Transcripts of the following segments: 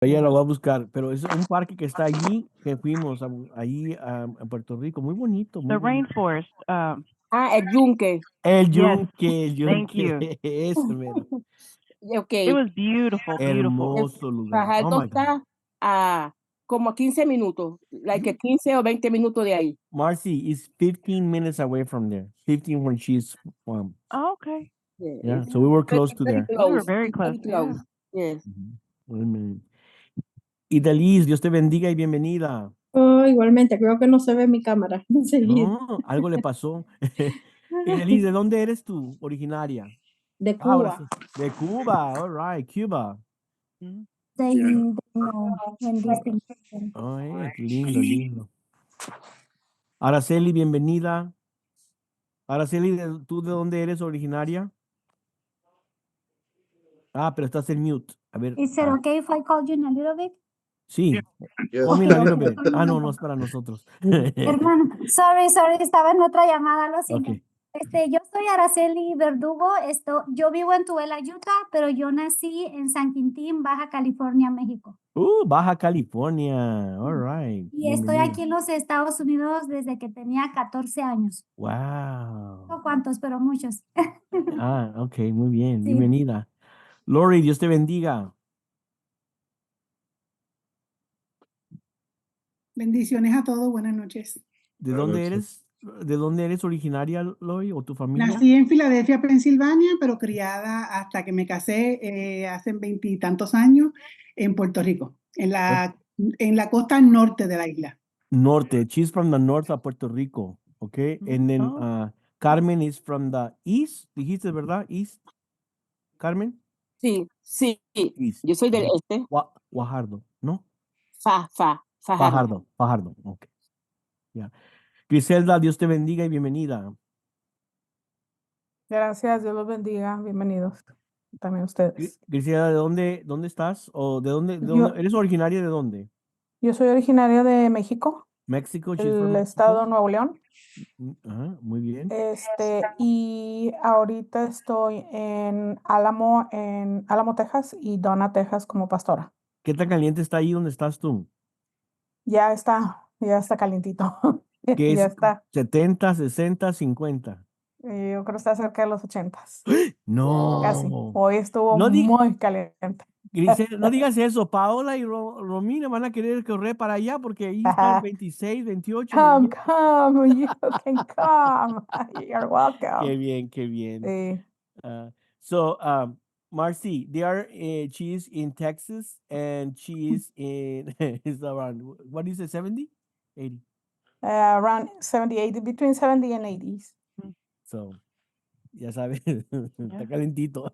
Ella la voy a buscar, pero es un parque que está allí, que fuimos allí a Puerto Rico, muy bonito, muy The bonito. rainforest. El yunque. El Thank yunque, you. ese mero. Ok. It was beautiful, beautiful. Hermoso lugar. Oh Fajardo my God. está a como 15 minutos, like 15 o 20 minutos de ahí. Marcie is 15 minutes away from there. 15 when she's Oh, okay. yeah, so we were close to Very there. We were close. very close. Very close. Yes. Amen. Y Delis, Dios te bendiga y bienvenida. Oh, igualmente, creo que no se ve mi cámara. Seguir. No, algo le pasó. Y Delis, ¿de dónde eres tú, originaria? De Ahora Cuba. sí. De Cuba, all right, Cuba. Mhm. Ay, qué lindo, lindo. Araceli, bienvenida. Araceli, ¿tú de dónde eres originaria? Ah, pero estás en mute. A ver. Is it okay if I call you in a little bit? Sí. Yes. Call me in a Okay, little okay. bit. Ah, no, no es para nosotros. Hermano, sorry, estaba en otra llamada, lo siento. Ok. Yo soy Araceli Verdugo, yo vivo en Tooele, Utah, pero yo nací en San Quintín, Baja California, México. Baja California. All right. Y estoy Bienvenida. aquí en los Estados Unidos desde que tenía 14 años. Wow. No cuántos, pero muchos. Ah, ok, muy bien. Sí. Bienvenida. Lori, Dios te bendiga. Bendiciones a todos, buenas noches. ¿De Buenas dónde noches. eres? ¿De dónde eres originaria, Lori, o tu familia? Nací en Filadelfia, Pensilvania, pero criada hasta que me casé hace 20 y tantos años en Puerto Rico, en la costa norte de la isla. Norte. She's from the north of Puerto Rico. Okay. And then Oh. Carmen is from the east. Dijiste, ¿verdad? East. Carmen? Sí, sí. East. Yo soy del este. Guajardo, ¿no? Fajardo. Fajardo. Ok. Ya. Griselda, Dios te bendiga y bienvenida. Gracias, Dios los bendiga. Bienvenidos también ustedes. Griselda, ¿dónde estás? ¿O de dónde Yo, eres originaria de dónde? yo soy originaria de México, México, she's from el Mexico. estado de Nuevo León. Ajá, muy bien. Y ahorita estoy en Álamo, Texas y Donna, Texas como pastora. ¿Qué tan caliente está ahí donde estás tú? Ya está calientito. ¿Qué Ya es está. 70, 60, 50? Yo creo que está cerca de los 80s. No. Casi. Hoy estuvo No, muy caliente. Grisel, no digas eso. Paola y Romina van a querer correr para allá porque ahí están 26, 28. Come, you can come. You're welcome. Qué bien, qué bien. Sí. So, Marcie, she's in Texas and she's in, is around, what is it, 70? 80? Around 70, 80, between 70 and 80s. So, ya sabes, está calentito.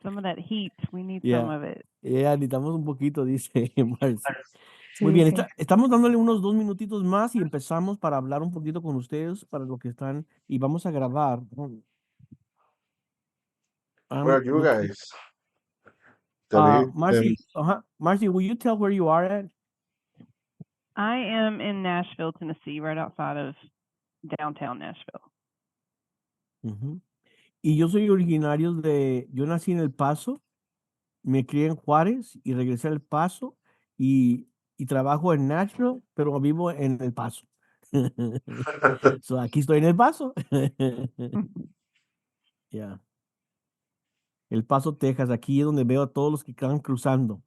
Some of that heat. We need Yeah. some of it. Necesitamos un poquito, dice Marcie. Muy Sí, bien, sí. estamos dándole unos 2 minutitos más y empezamos para hablar un poquito con ustedes, para lo que están, y vamos a grabar. Where are you guys? Marcie, Marcie, will you tell where you are at? I am in Nashville, Tennessee, right outside of downtown Nashville. Y yo soy originario yo nací en El Paso, me crié en Juárez y regresé al Paso y trabajo en Nashville, pero vivo en El Paso. So, aquí estoy en El Paso. Yeah. El Paso, Texas, aquí es donde veo a todos los que están cruzando.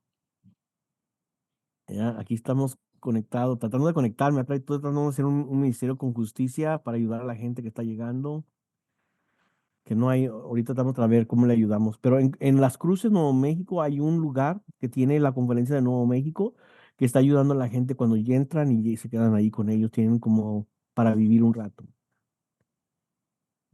Yeah, aquí estamos conectados, tratando de conectarme, estoy tratando de hacer un ministerio con justicia para ayudar a la gente que está llegando. Que no hay, ahorita estamos a ver cómo le ayudamos, pero en Las Cruces, Nuevo México, hay un lugar que tiene la conferencia de Nuevo México que está ayudando a la gente cuando ya entran y se quedan ahí con ellos, tienen como para vivir un rato.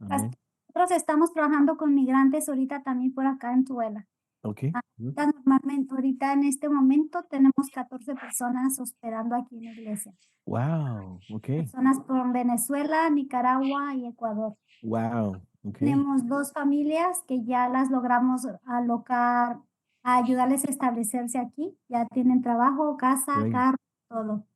Amén. Nosotros estamos trabajando con migrantes ahorita también por acá en Tooele. Ok. Normalmente, ahorita en este momento tenemos 14 personas hospedando aquí en la iglesia. Wow, ok. Personas por Venezuela, Nicaragua y Ecuador. Wow, ok. Tenemos 2 familias que ya las logramos alocar, a ayudarles a establecerse aquí. Ya tienen trabajo, casa, Great. carro, todo.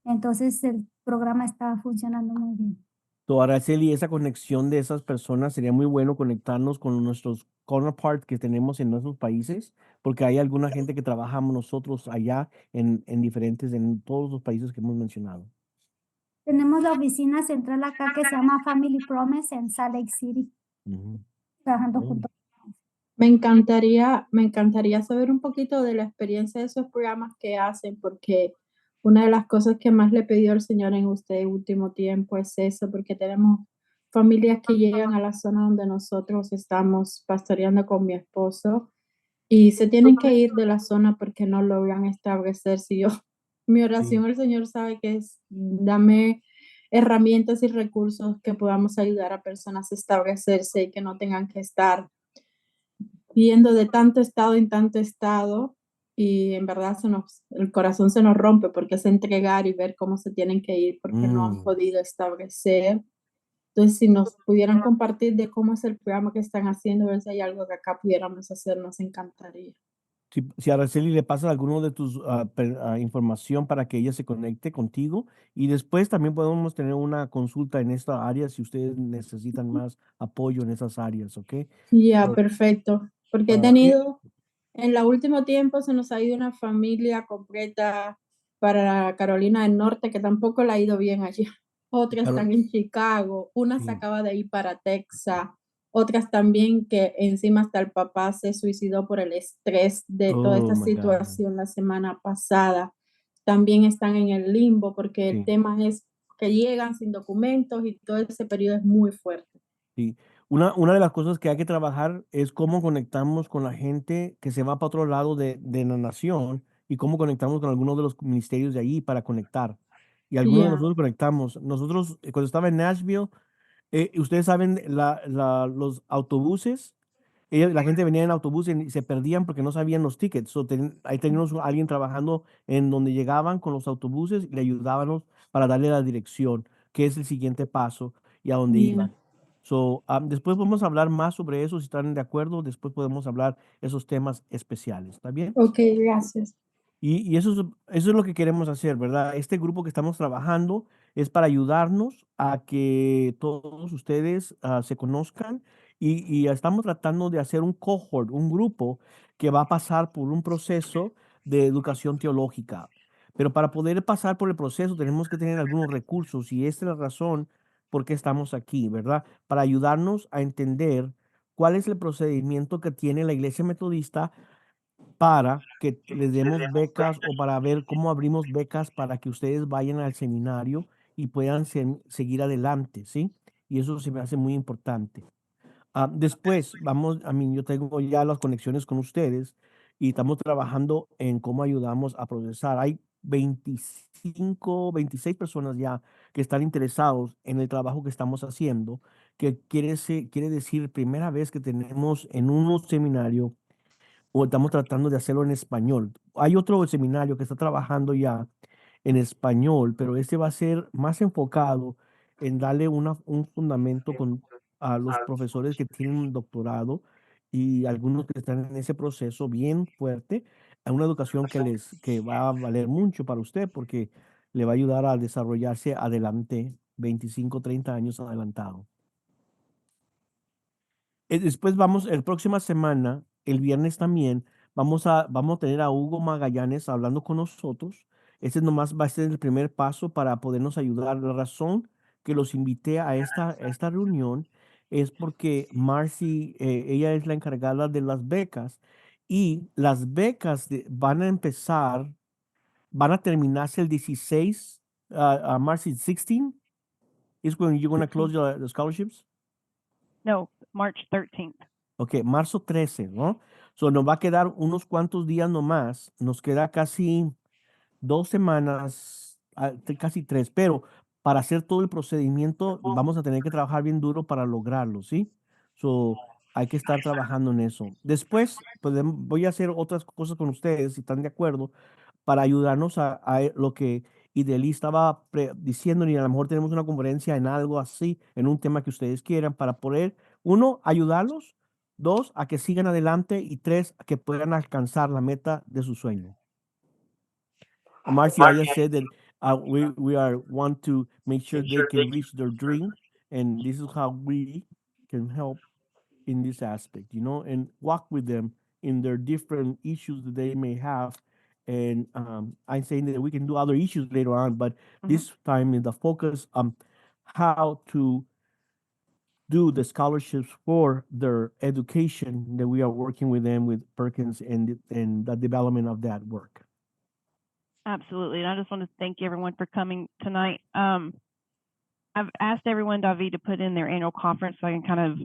Entonces el programa está funcionando muy bien. So, Araceli, esa conexión de esas personas sería muy bueno conectarnos con nuestros counterparts que tenemos en nuestros países, porque hay alguna gente que trabajamos nosotros allá en todos los países que hemos mencionado. Tenemos la oficina central acá que se llama Family Promise en Salt Lake City, Ujú. trabajando Oh, juntos. Me encantaría saber un poquito de la experiencia de esos programas que hacen, porque una de las cosas que más le pidió el Señor en usted último tiempo es eso, porque tenemos familias que llegan a la zona donde nosotros estamos pastoreando con mi esposo y se tienen que ir de la zona porque no logran establecerse. Mi sí, oración al Señor sabe que es, dame herramientas y recursos que podamos ayudar a personas a establecerse y que no tengan que estar yendo de tanto estado en tanto estado, y en verdad el corazón se nos rompe porque es entregar y ver cómo se tienen que ir porque no han Mm, podido establecer. Entonces, si nos pudieran compartir de cómo es el programa que están haciendo, ver si hay algo que acá pudiéramos hacer, nos encantaría. si a Araceli le pasas alguno de tus información para que ella se conecte contigo y después también podemos tener una consulta en esta área si ustedes necesitan más apoyo en esas áreas, ¿ok? Ya, So, perfecto. Porque he tenido, en el último tiempo se nos ha ido una familia completa para Carolina del Norte que tampoco le ha ido bien allí. Otras Carol- están en Chicago, una se sí. acaba de ir para Texas, otras también que encima hasta el papá se suicidó por el estrés de toda Oh esta my God. situación la semana pasada. También están en el limbo porque el Sí. tema es que llegan sin documentos y todo ese periodo es muy fuerte. Sí. Una de las cosas que hay que trabajar es cómo conectamos con la gente que se va para otro lado de la nación y cómo conectamos con algunos de los ministerios de allí para conectar. Y algunos de Ya, nosotros conectamos. Nosotros, cuando estaba en Nashville, ustedes saben, los autobuses, la gente venía en autobús y se perdían porque no sabían los tickets. Ahí teníamos a alguien trabajando en donde llegaban con los autobuses y le ayudábamos para darle la dirección, qué es el siguiente paso y a dónde ya. iban. Después podemos hablar más sobre eso, si están de acuerdo, después podemos hablar esos temas especiales, ¿está bien? Ok, gracias. Y eso es lo que queremos hacer, ¿verdad? Este grupo que estamos trabajando es para ayudarnos a que todos ustedes se conozcan y estamos tratando de hacer un cohort, un grupo que va a pasar por un proceso de educación teológica. Pero para poder pasar por el proceso tenemos que tener algunos recursos y esta es la razón por qué estamos aquí, ¿verdad? Para ayudarnos a entender cuál es el procedimiento que tiene la Iglesia Metodista para que les demos becas o para ver cómo abrimos becas para que ustedes vayan al seminario y puedan seguir adelante, ¿sí? Y eso se me hace muy importante. Después, yo tengo ya las conexiones con ustedes y estamos trabajando en cómo ayudamos a procesar. Hay 25, 26 personas ya que están interesados en el trabajo que estamos haciendo, que quiere decir primera vez que tenemos en un seminario o estamos tratando de hacerlo en español. Hay otro seminario que está trabajando ya en español, pero este va a ser más enfocado en darle un fundamento a los profesores que tienen un doctorado y algunos que están en ese proceso bien fuerte, a una educación que va a valer mucho para usted porque le va a ayudar a desarrollarse adelante 25, 30 años adelantado. Después el próxima semana, el viernes también, vamos a tener a Hugo Magallanes hablando con nosotros. Este nomás va a ser el primer paso para podernos ayudar. La razón que los invité a esta reunión es porque Marcie, ella es la encargada de las becas y las becas van a terminarse el 16, Marcie, 16 is when you're going to close the scholarships. No, March 13th. Ok, marzo 13, ¿no? Nos va a quedar unos cuantos días nomás. Nos queda casi 2 semanas, casi 3, pero para hacer todo el procedimiento vamos a tener que trabajar bien duro para lograrlo, ¿sí? So, hay que estar trabajando en eso. Después, voy a hacer otras cosas con ustedes, si están de acuerdo, para ayudarnos a lo que Ideli estaba diciendo, y a lo mejor tenemos una conferencia en algo así, en un tema que ustedes quieran, para poder, uno, ayudarlos, dos, a que sigan adelante y tres, a que puedan alcanzar la meta de su sueño. Marcia just said that we want to make sure they can reach their dream and this is how we can help in this aspect, you know, and walk with them in their different issues that they may have. And I'm saying that we can do other issues later on, but this time is the focus on how to do the scholarships for their education that we are working with them with Perkins and the development of that work. Absolutely. And I just want to thank everyone for coming tonight. I've asked everyone, David, to put in their annual conference so I can kind of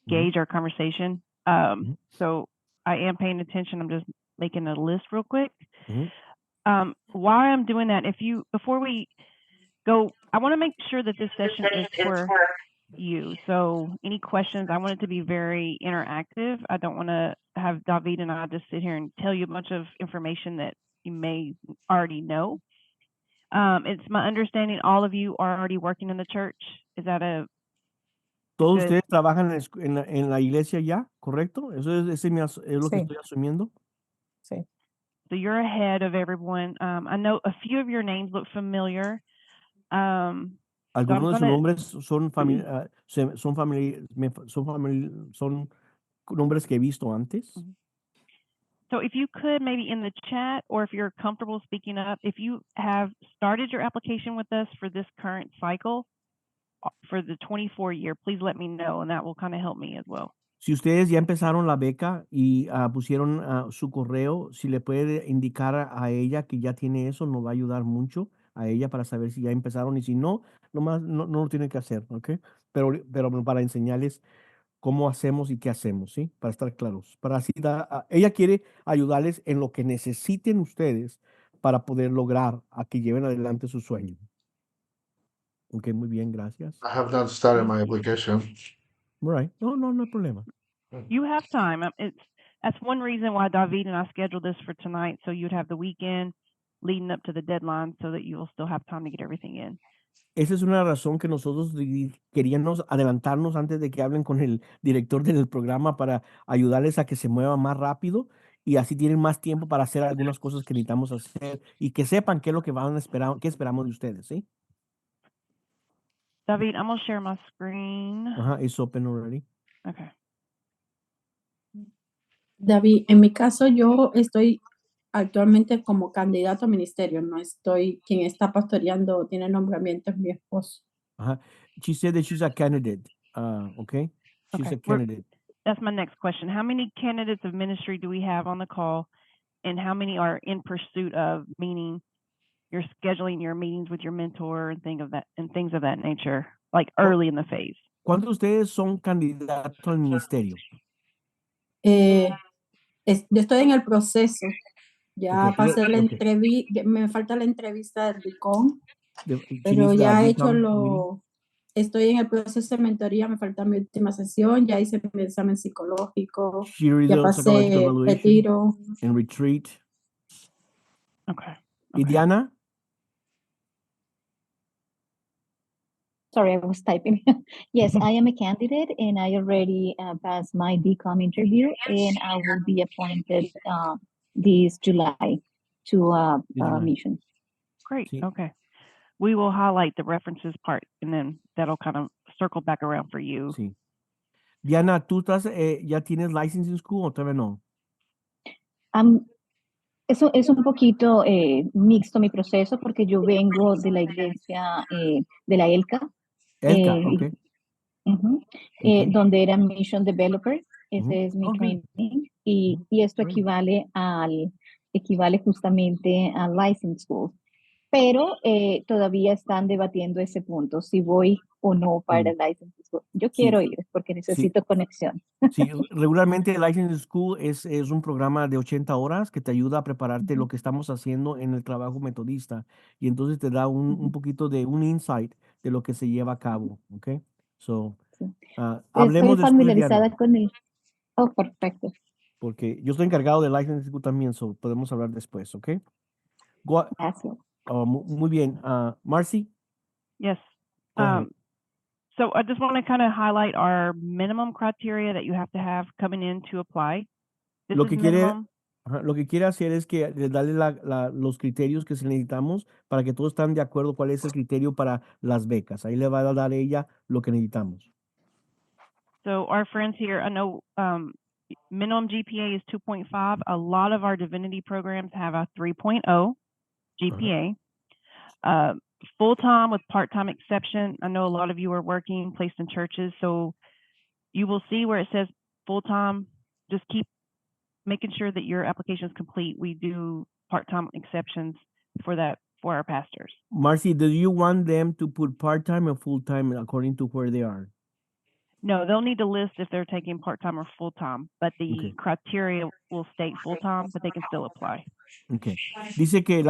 gauge our conversation. So I am paying attention. I'm just making a list real quick. While I'm doing that, before we go, I want to make sure that this session is for you. So any questions, I want it to be very interactive. I don't want to have David and I just sit here and tell you a bunch of information that you may already know. It's my understanding all of you are already working in the church. Is that a Todos ustedes trabajan en la iglesia ya, ¿correcto? Eso es lo que estoy asumiendo. Sí. So you're ahead of everyone. I know a few of your names look familiar. Algunos de sus nombres son nombres que he visto antes. So if you could maybe in the chat, or if you're comfortable speaking up, if you have started your application with us for this current cycle, for the 24 year, please let me know, and that will kind of help me as well. Si ustedes ya empezaron la beca y pusieron su correo, si le puede indicar a ella que ya tiene eso, nos va a ayudar mucho a ella para saber si ya empezaron, y si no, nomás no lo tiene que hacer, ¿ok? Pero para enseñarles cómo hacemos y qué hacemos, ¿sí? Para estar claros. Para así ella quiere ayudarles en lo que necesiten ustedes para poder lograr a que lleven adelante su sueño. Ok, muy bien, gracias. I have not started my application. Right. No hay problema. You have time. That's one reason why David and I scheduled this for tonight, so you'd have the weekend leading up to the deadline so that you will still have time to get everything in. Esa es una razón que nosotros queríamos adelantarnos antes de que hablen con el director del programa para ayudarles a que se muevan más rápido y así tienen más tiempo para hacer algunas cosas que necesitamos hacer y que sepan qué es lo que van a esperar, qué esperamos de ustedes, ¿sí? David, I'm going to share my screen. It's open already. Okay. David, en mi caso yo estoy actualmente como candidato a ministerio, no estoy, quien está pastoreando, tiene nombramiento es mi esposo. She said that she's a candidate, okay? She's a candidate. That's my next question. How many candidates of ministry do we have on the call, and how many are in pursuit of, meaning you're scheduling your meetings with your mentor and things of that nature, like early in the phase? ¿Cuántos de ustedes son candidatos al ministerio? Yo estoy en el proceso. Ya pasé la entrevista, me falta la entrevista del DICOM, pero ya he hecho estoy en el proceso de mentoría, me falta mi última sesión, ya hice mi examen psicológico, ya pasé retiro. En retreat. Okay. ¿Y Diana? Sorry, I was typing. Yes, I am a candidate and I already passed my DCOM interview, and I will be appointed this July to mission. Great. Sí. Okay. We will highlight the references part, and then that'll kind of circle back around for you. Sí. Diana, ¿tú ya tienes licensing school o todavía no? Eso es un poquito mixto mi proceso, porque yo vengo de la iglesia de la ELCA. Okay. Donde era Mission Developer, ese es mi training, y esto equivale justamente a License School, pero todavía están debatiendo ese punto, si voy o no para el License School. Yo quiero ir porque necesito conexión. Sí, regularmente el License School es un programa de 80 horas que te ayuda a prepararte lo que estamos haciendo en el trabajo metodista, y entonces te da un poquito de un insight de lo que se lleva a cabo, ¿ok? So, hablemos estoy familiarizada con él. Oh, perfecto. Porque yo estoy encargado de License School también, so podemos hablar después, ¿ok? Gracias. Muy bien. Marcie? Yes. So I just want to kind of highlight our minimum criteria that you have to have coming in to apply. This Lo is que minimum. Ajá, lo que quiere hacer es que darle los criterios que se necesitamos para que todos estén de acuerdo cuál es el criterio para las becas. Ahí le va a dar ella lo que necesitamos. So our friends here, I know minimum GPA is 2.5. A lot of our divinity programs have a 3.0 GPA. Full-time with part-time exception. I know a lot of you are working, placed in churches, so you will see where it says full-time. Just keep making sure that your application is complete. We do part-time exceptions for that for our pastors. Marcie, do you want them to put part-time or full-time according to where they are? No, they'll need to list if they're taking part-time or full-time, but the Okay. criteria will state full-time, but they can still apply. Okay. Dice que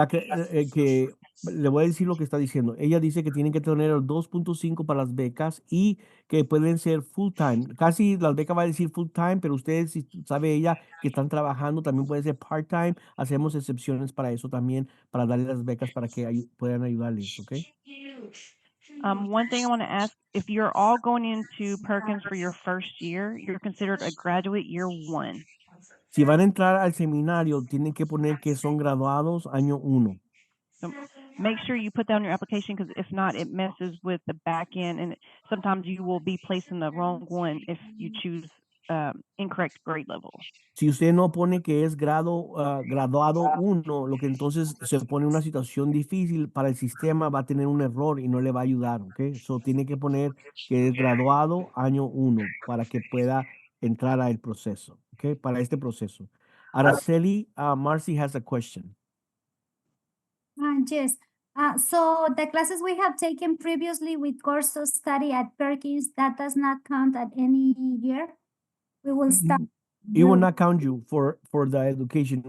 que le voy a decir lo que está diciendo. Ella dice que tienen que tener el 2.5 para las becas y que pueden ser full time. Casi las becas va a decir full time, pero ustedes, si sabe ella que están trabajando, también puede ser part time. Hacemos excepciones para eso también, para darle las becas para que puedan ayudarles, ¿ok? One thing I want to ask, if you're all going into Perkins for your first year, you're considered a graduate year 1. Si van a entrar al seminario, tienen que poner que son graduados año 1. So make sure you put down your application, because if not, it messes with the back end, and sometimes you will be placed in the wrong one if you choose incorrect grade level. Si usted no pone que es graduado 1, lo que entonces se pone en una situación difícil para el sistema, va a tener un error y no le va a ayudar, ¿ok? So tiene que poner que es graduado año 1 para que pueda entrar al proceso, ¿ok? Para este proceso. Araceli, Marcie has a question. Yes. So the classes we have taken previously with course of study at Perkins, that does not count at any year. We will start. It will not count you for the education.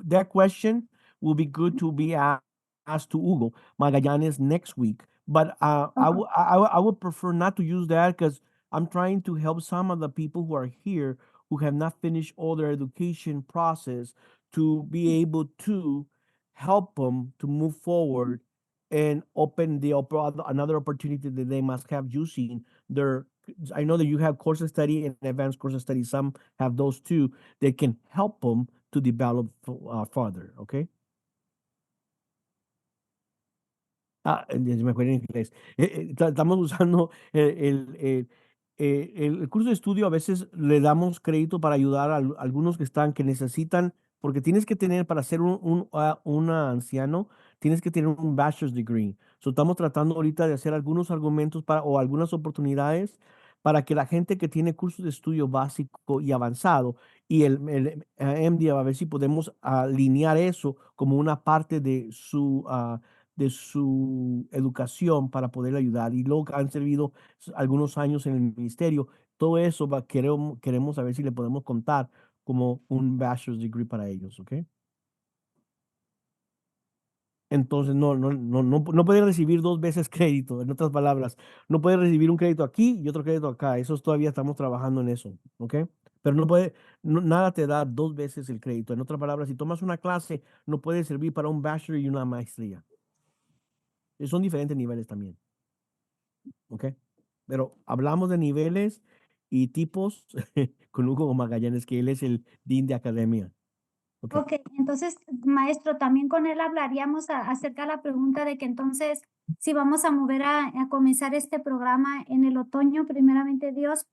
That question will be good to be asked to Hugo Magallanes next week. But I would prefer not to use that because I'm trying to help some of the people who are here who have not finished all their education process to be able to help them to move forward and open another opportunity that they must have using their. I know that you have course of study and advanced course of study. Some have those too. They can help them to develop further, okay? Me acuerdo en inglés. Estamos usando el curso de estudio. A veces le damos crédito para ayudar a algunos que necesitan, porque tienes que tener, para ser un anciano, tienes que tener un bachelor's degree. So, estamos tratando ahorita de hacer algunos argumentos o algunas oportunidades para que la gente que tiene cursos de estudio básico y avanzado y el MD, a ver si podemos alinear eso como una parte de su educación para poder ayudar. Y luego han servido algunos años en el ministerio. Todo eso queremos saber si le podemos contar como un bachelor's degree para ellos, ¿ok? Entonces, no puede recibir 2 veces crédito, en otras palabras. No puede recibir un crédito aquí y otro crédito acá. Eso todavía estamos trabajando en eso, ¿ok? Pero nada te da 2 veces el crédito. En otras palabras, si tomas una clase, no puede servir para un bachelor y una maestría. Son diferentes niveles también, ¿ok? Pero hablamos de niveles y tipos con Hugo Magallanes, que él es el dean de academia. Ok, entonces, maestro, también con él hablaríamos acerca de la pregunta de que entonces, si vamos a mover a comenzar este programa en el otoño, primeramente Dios,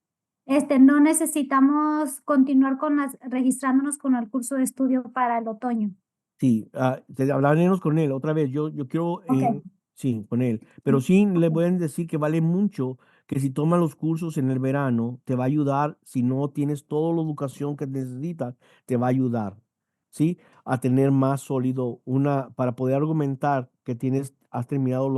no necesitamos continuar registrándonos con el curso de estudio para el otoño. Sí, hablaremos con él otra vez. Yo quiero, Ok. sí, con él. Pero sí le pueden decir que vale mucho que si toman los cursos en el verano, te va a ayudar. Si no tienes toda la educación que necesitas, te va a ayudar, ¿sí? A tener más sólido para poder argumentar que has terminado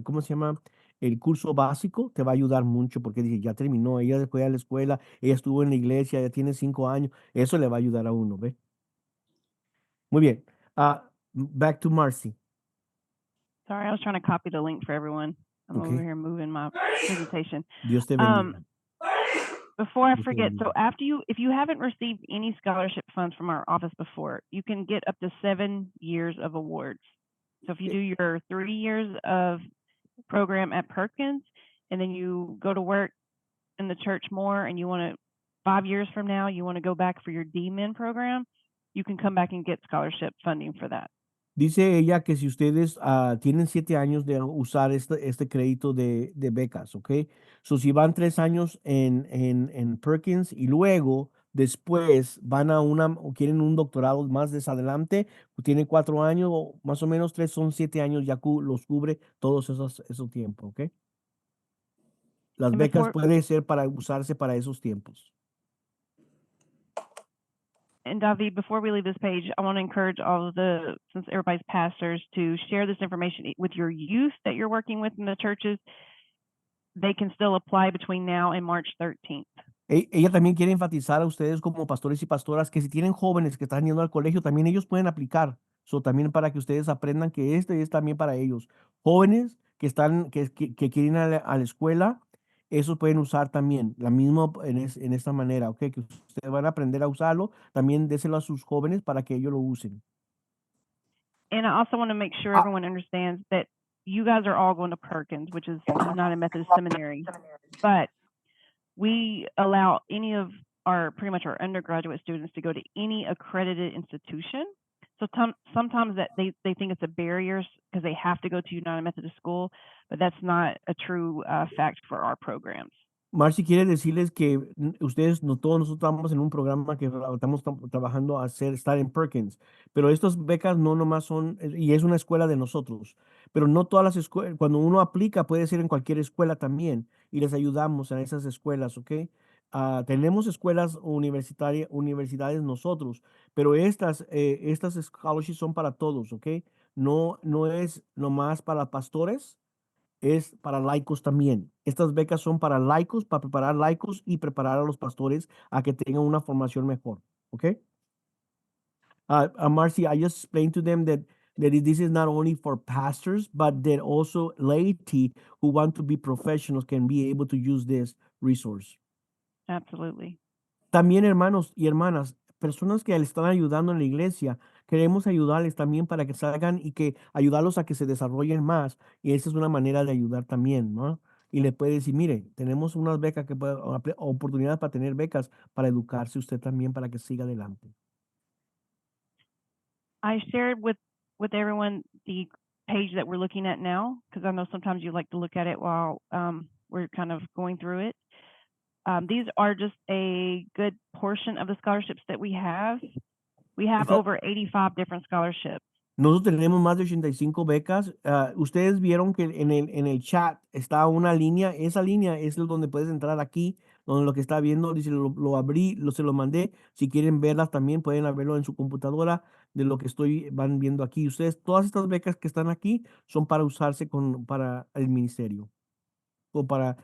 ¿cómo se llama? El curso básico te va a ayudar mucho porque dice, ya terminó, ella fue a la escuela, ella estuvo en la iglesia, ya tiene 5 años. Eso le va a ayudar a uno, ¿ve? Muy bien. Back to Marcie. Sorry, I was trying to copy the link for everyone. I'm over Okay. here moving my presentation. Dios te bendiga. Before I Dios te forget, so bendiga. if you haven't received any scholarship funds from our office before, you can get up to 7 years of awards. So if you do your 3 years of program at Perkins, and then you go to work in the church more, and you want to 5 years from now, you want to go back for your D-Min program, you can come back and get scholarship funding for that. Dice ella que si ustedes tienen 7 años de usar este crédito de becas, ¿ok? So, si van 3 años en Perkins y luego después van a o quieren un doctorado más adelante, tienen 4 años o más o menos 3, son 7 años, ya los cubre todos esos tiempos, ¿ok? Las And becas before, pueden ser para usarse para esos tiempos. and David, before we leave this page, I want to encourage all of since everybody's pastors, to share this information with your youth that you're working with in the churches. They can still apply between now and March 13th. Ella también quiere enfatizar a ustedes como pastores y pastoras que si tienen jóvenes que están yendo al colegio, también ellos pueden aplicar. También para que ustedes aprendan que este es también para ellos. Jóvenes que quieren ir a la escuela, esos pueden usar también la misma en esta manera, ¿ok? Que ustedes van a aprender a usarlo, también déselo a sus jóvenes para que ellos lo usen. And I also want to make sure everyone understands that you guys are all going to Perkins, which is United Methodist Seminary, but we allow pretty much our undergraduate students to go to any accredited institution. So sometimes that they think it's a barrier because they have to go to United Methodist School, but that's not a true fact for our programs. Marcie quiere decirles que ustedes, no todos nosotros estamos en un programa que estamos trabajando a estar en Perkins, pero estas becas no nomás son, y es una escuela de nosotros, pero no todas las escuelas, cuando uno aplica puede ser en cualquier escuela también, y les ayudamos a esas escuelas, ¿ok? Tenemos escuelas universidades nosotros, pero estas scholarships son para todos, ¿ok? No es nomás para pastores, es para laicos también. Estas becas son para laicos, para preparar laicos y preparar a los pastores a que tengan una formación mejor. ¿Ok? Marcie, I just explained to them that this is not only for pastors, but that also laity who want to be professionals can be able to use this resource. Absolutely. También, hermanos y hermanas, personas que le están ayudando en la iglesia, queremos ayudarles también para que salgan y que ayudarlos a que se desarrollen más. Y esa es una manera de ayudar también, ¿no? Y le puede decir, mire, tenemos unas becas oportunidades para tener becas para educarse usted también para que siga adelante. I shared with everyone the page that we're looking at now, because I know sometimes you like to look at it while we're kind of going through it. These are just a good portion of the scholarships that we have. We have over 85 different scholarships. Nosotros tenemos más de 85 becas. Ustedes vieron que en el chat está una línea. Esa línea es donde puedes entrar aquí, donde lo que está viendo, dice, lo abrí, se lo mandé. Si quieren verlas también pueden verlo en su computadora de lo que van viendo aquí. Ustedes, todas estas becas que están aquí son para usarse para el ministerio o para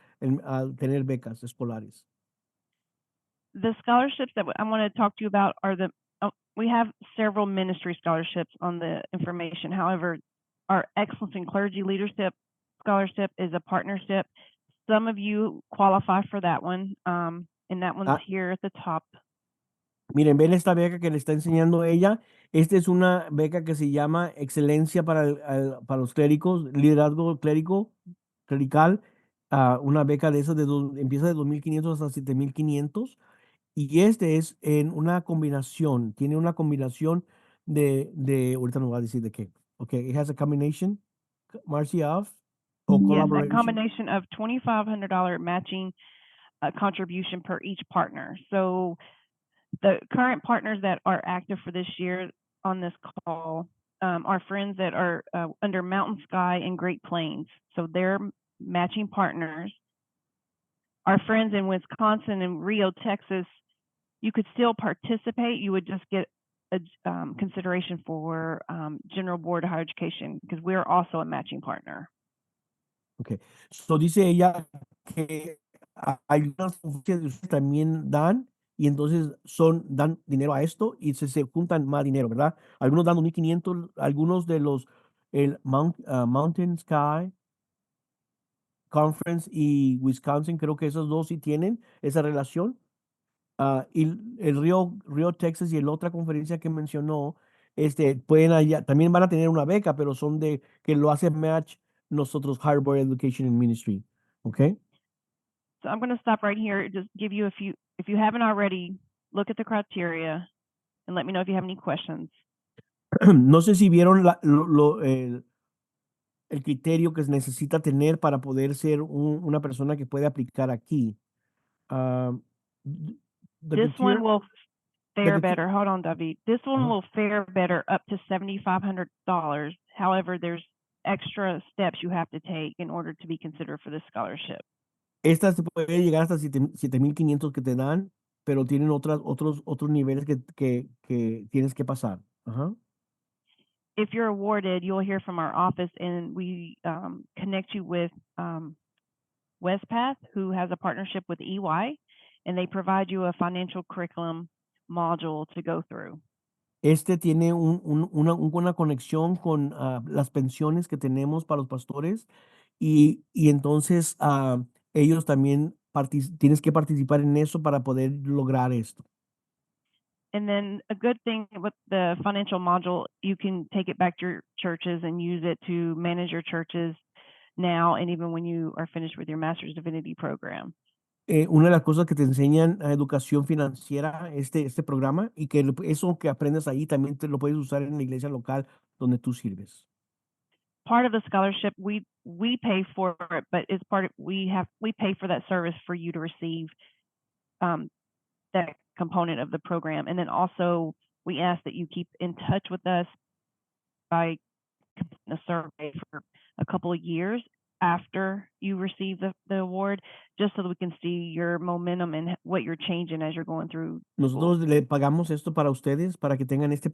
tener becas escolares. The scholarships that I want to talk to you about are we have several ministry scholarships on the information. However, our Excellence in Clergy Leadership Scholarship is a partnership. Some of you qualify for that one, and that one's here at the top. Miren, ven esta beca que le está enseñando ella. Esta es una beca que se llama Excelencia para los clérigos, liderazgo clerical. Una beca de esas empieza de 2,500 hasta 7,500. Y este es en una combinación, tiene una combinación ahorita nos va a decir de qué. Okay, it has a combination, Marcie, of Yes, collaboration. a combination of $2,500 matching contribution per each partner. So the current partners that are active for this year on this call are friends that are under Mountain Sky and Great Plains. So they're matching partners. Our friends in Wisconsin and Rio, Texas, you could still participate. You would just get a consideration for General Board of Higher Education because we're also a matching partner. Okay. So dice ella que hay unas conferencias que también dan y entonces dan dinero a esto y se juntan más dinero, ¿verdad? Algunos dan 2,500, algunos de el Mountain Sky Conference y Wisconsin, creo que esos dos sí tienen esa relación. Y el Rio, Texas y la otra conferencia que mencionó, también van a tener una beca, pero son que lo hace match nosotros, Higher Board Education and Ministry. Okay? So I'm going to stop right here. Just give you if you haven't already, look at the criteria and let me know if you have any questions. No sé si vieron el criterio que se necesita tener para poder ser una persona que puede aplicar aquí. The This one criteria- will fare the- better. Hold on, David. This one Uh-huh. will fare better up to $7,500. However, there's extra steps you have to take in order to be considered for this scholarship. Esta se puede llegar hasta 7,500 que te dan, pero tienen otros niveles que tienes que pasar. Ajá. If you're awarded, you'll hear from our office, and we connect you with Westpath, who has a partnership with EY, and they provide you a financial curriculum module to go through. Este tiene una conexión con las pensiones que tenemos para los pastores y entonces ellos también tienes que participar en eso para poder lograr esto. And then a good thing with the financial module, you can take it back to your churches and use it to manage your churches now and even when you are finished with your Master's Divinity program. Una de las cosas que te enseñan educación financiera, este programa, y que eso que aprendes ahí también te lo puedes usar en la iglesia local donde tú sirves. Part of the scholarship, we pay for it, but it's part of, we pay for that service for you to receive that component of the program. And then also we ask that you keep in touch with us by completing a survey for a couple of years after you receive the award, just so that we can see your momentum and what you're changing as you're going through. Nosotros le pagamos esto para ustedes, para que tengan este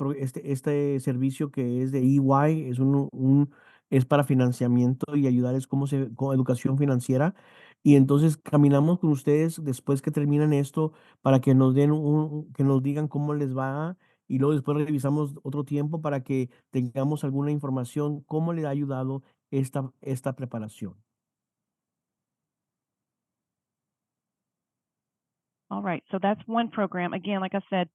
servicio que es de EY, es para financiamiento y ayudarles con educación financiera. Y entonces caminamos con ustedes después que terminan esto para que nos que nos digan cómo les va y luego después revisamos otro tiempo para que tengamos alguna información, cómo le ha ayudado esta preparación. All right, so that's one program. Again, like I said,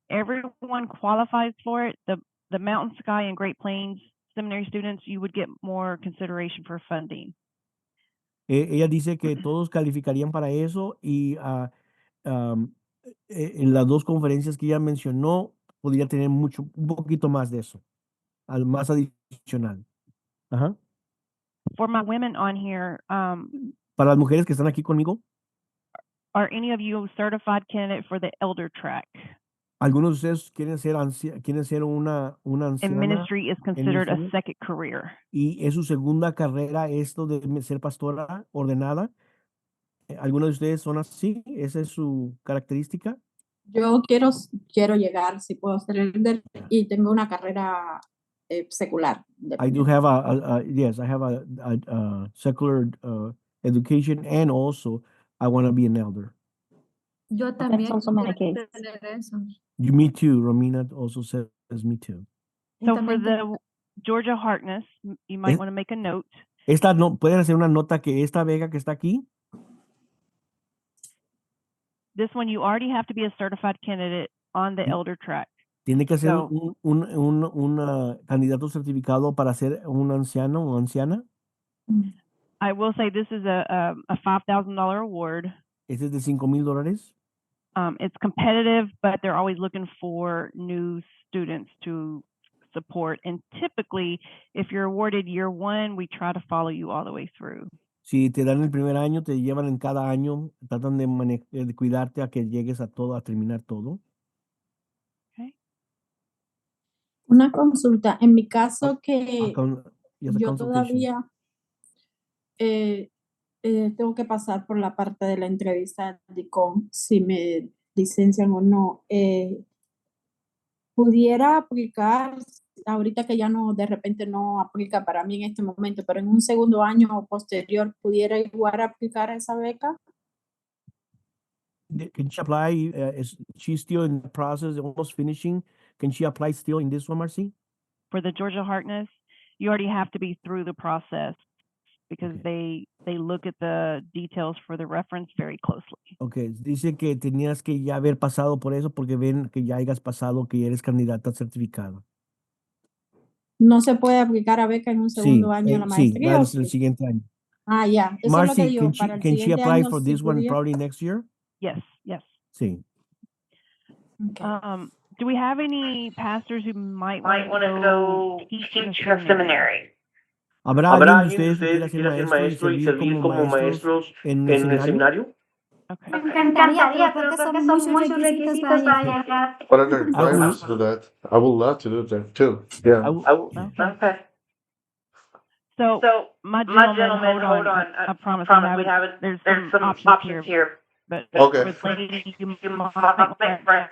everyone qualifies for it. The Mountain Sky and Great Plains Seminary students, you would get more consideration for funding. Ella dice que todos calificarían para eso y en las dos conferencias que ella mencionó, podría tener un poquito más de eso, más adicional. Ajá. For my women on here, Para las mujeres que están aquí conmigo, are any of you a certified candidate for the elder track? algunos de ustedes quieren ser una And anciana ministry is en considered a ministerio, second career. y es su segunda carrera esto de ser pastora ordenada. ¿Algunos de ustedes son así? ¿Esa es su característica? Yo quiero llegar, si puedo ser líder, y tengo una carrera secular. I do have yes, I have a secular education, and also I want to be an elder. Yo That's también also my quiero case. tener eso. Me too. Romina also says me too. Y So for también the Georgia Harkness, you might Es- want to make a note. Pueden hacer una nota que esta beca que está aquí, This one, you already have to be a certified candidate on the Mm. elder track. tiene que ser So- un candidato certificado para ser un anciano o anciana. I will say this is a $5,000 award. Ese es de $5,000. It's competitive, but they're always looking for new students to support. And typically, if you're awarded year one, we try to follow you all the way through. Si te dan el primer año, te llevan en cada año, tratan de cuidarte a que llegues a terminar todo. Una consulta, en mi caso que Yes, a yo consultation. todavía tengo que pasar por la parte de la entrevista de DICOM, si me licencian o no. Pudiera aplicar, ahorita que ya no, de repente no aplica para mí en este momento, pero en un segundo año o posterior, ¿pudiera igual aplicar esa beca? Can she apply? She's still in the process, almost finishing. Can she apply still in this one, Marcie? For the Georgia Harkness, you already have to be through the process because Okay. they look at the details for the reference very closely. Okay, dice que tenías que ya haber pasado por eso porque ven que ya hayas pasado, que ya eres candidata certificada. ¿No se puede aplicar a beca en un segundo año de la Sí, maestría? ya ¿o es el sí? siguiente año. Ah, ya. Eso es lo que Marcie, digo, para el can she siguiente apply año, for si this one pudiera. probably next year? Yes, yes. Sí. Okay. Do we have any pastors who might want want to to go go teach teach in a in a seminary? seminary? ¿Habrá ¿Habrá alguien de alguien de ustedes que ustedes quiera que ser quiera ser maestro y maestro y servir servir como como maestros maestros en el en el seminario? seminario? Okay. Me encantaría, pero creo que son muchos requisitos para llegar. What are the I will, requirements to do that? I would love to do that too. Yeah. I will, Okay. Okay. So, So, my my gentleman, hold on. I promise we we have have there's there's some some options here, but Okay. with lady, you You might might want write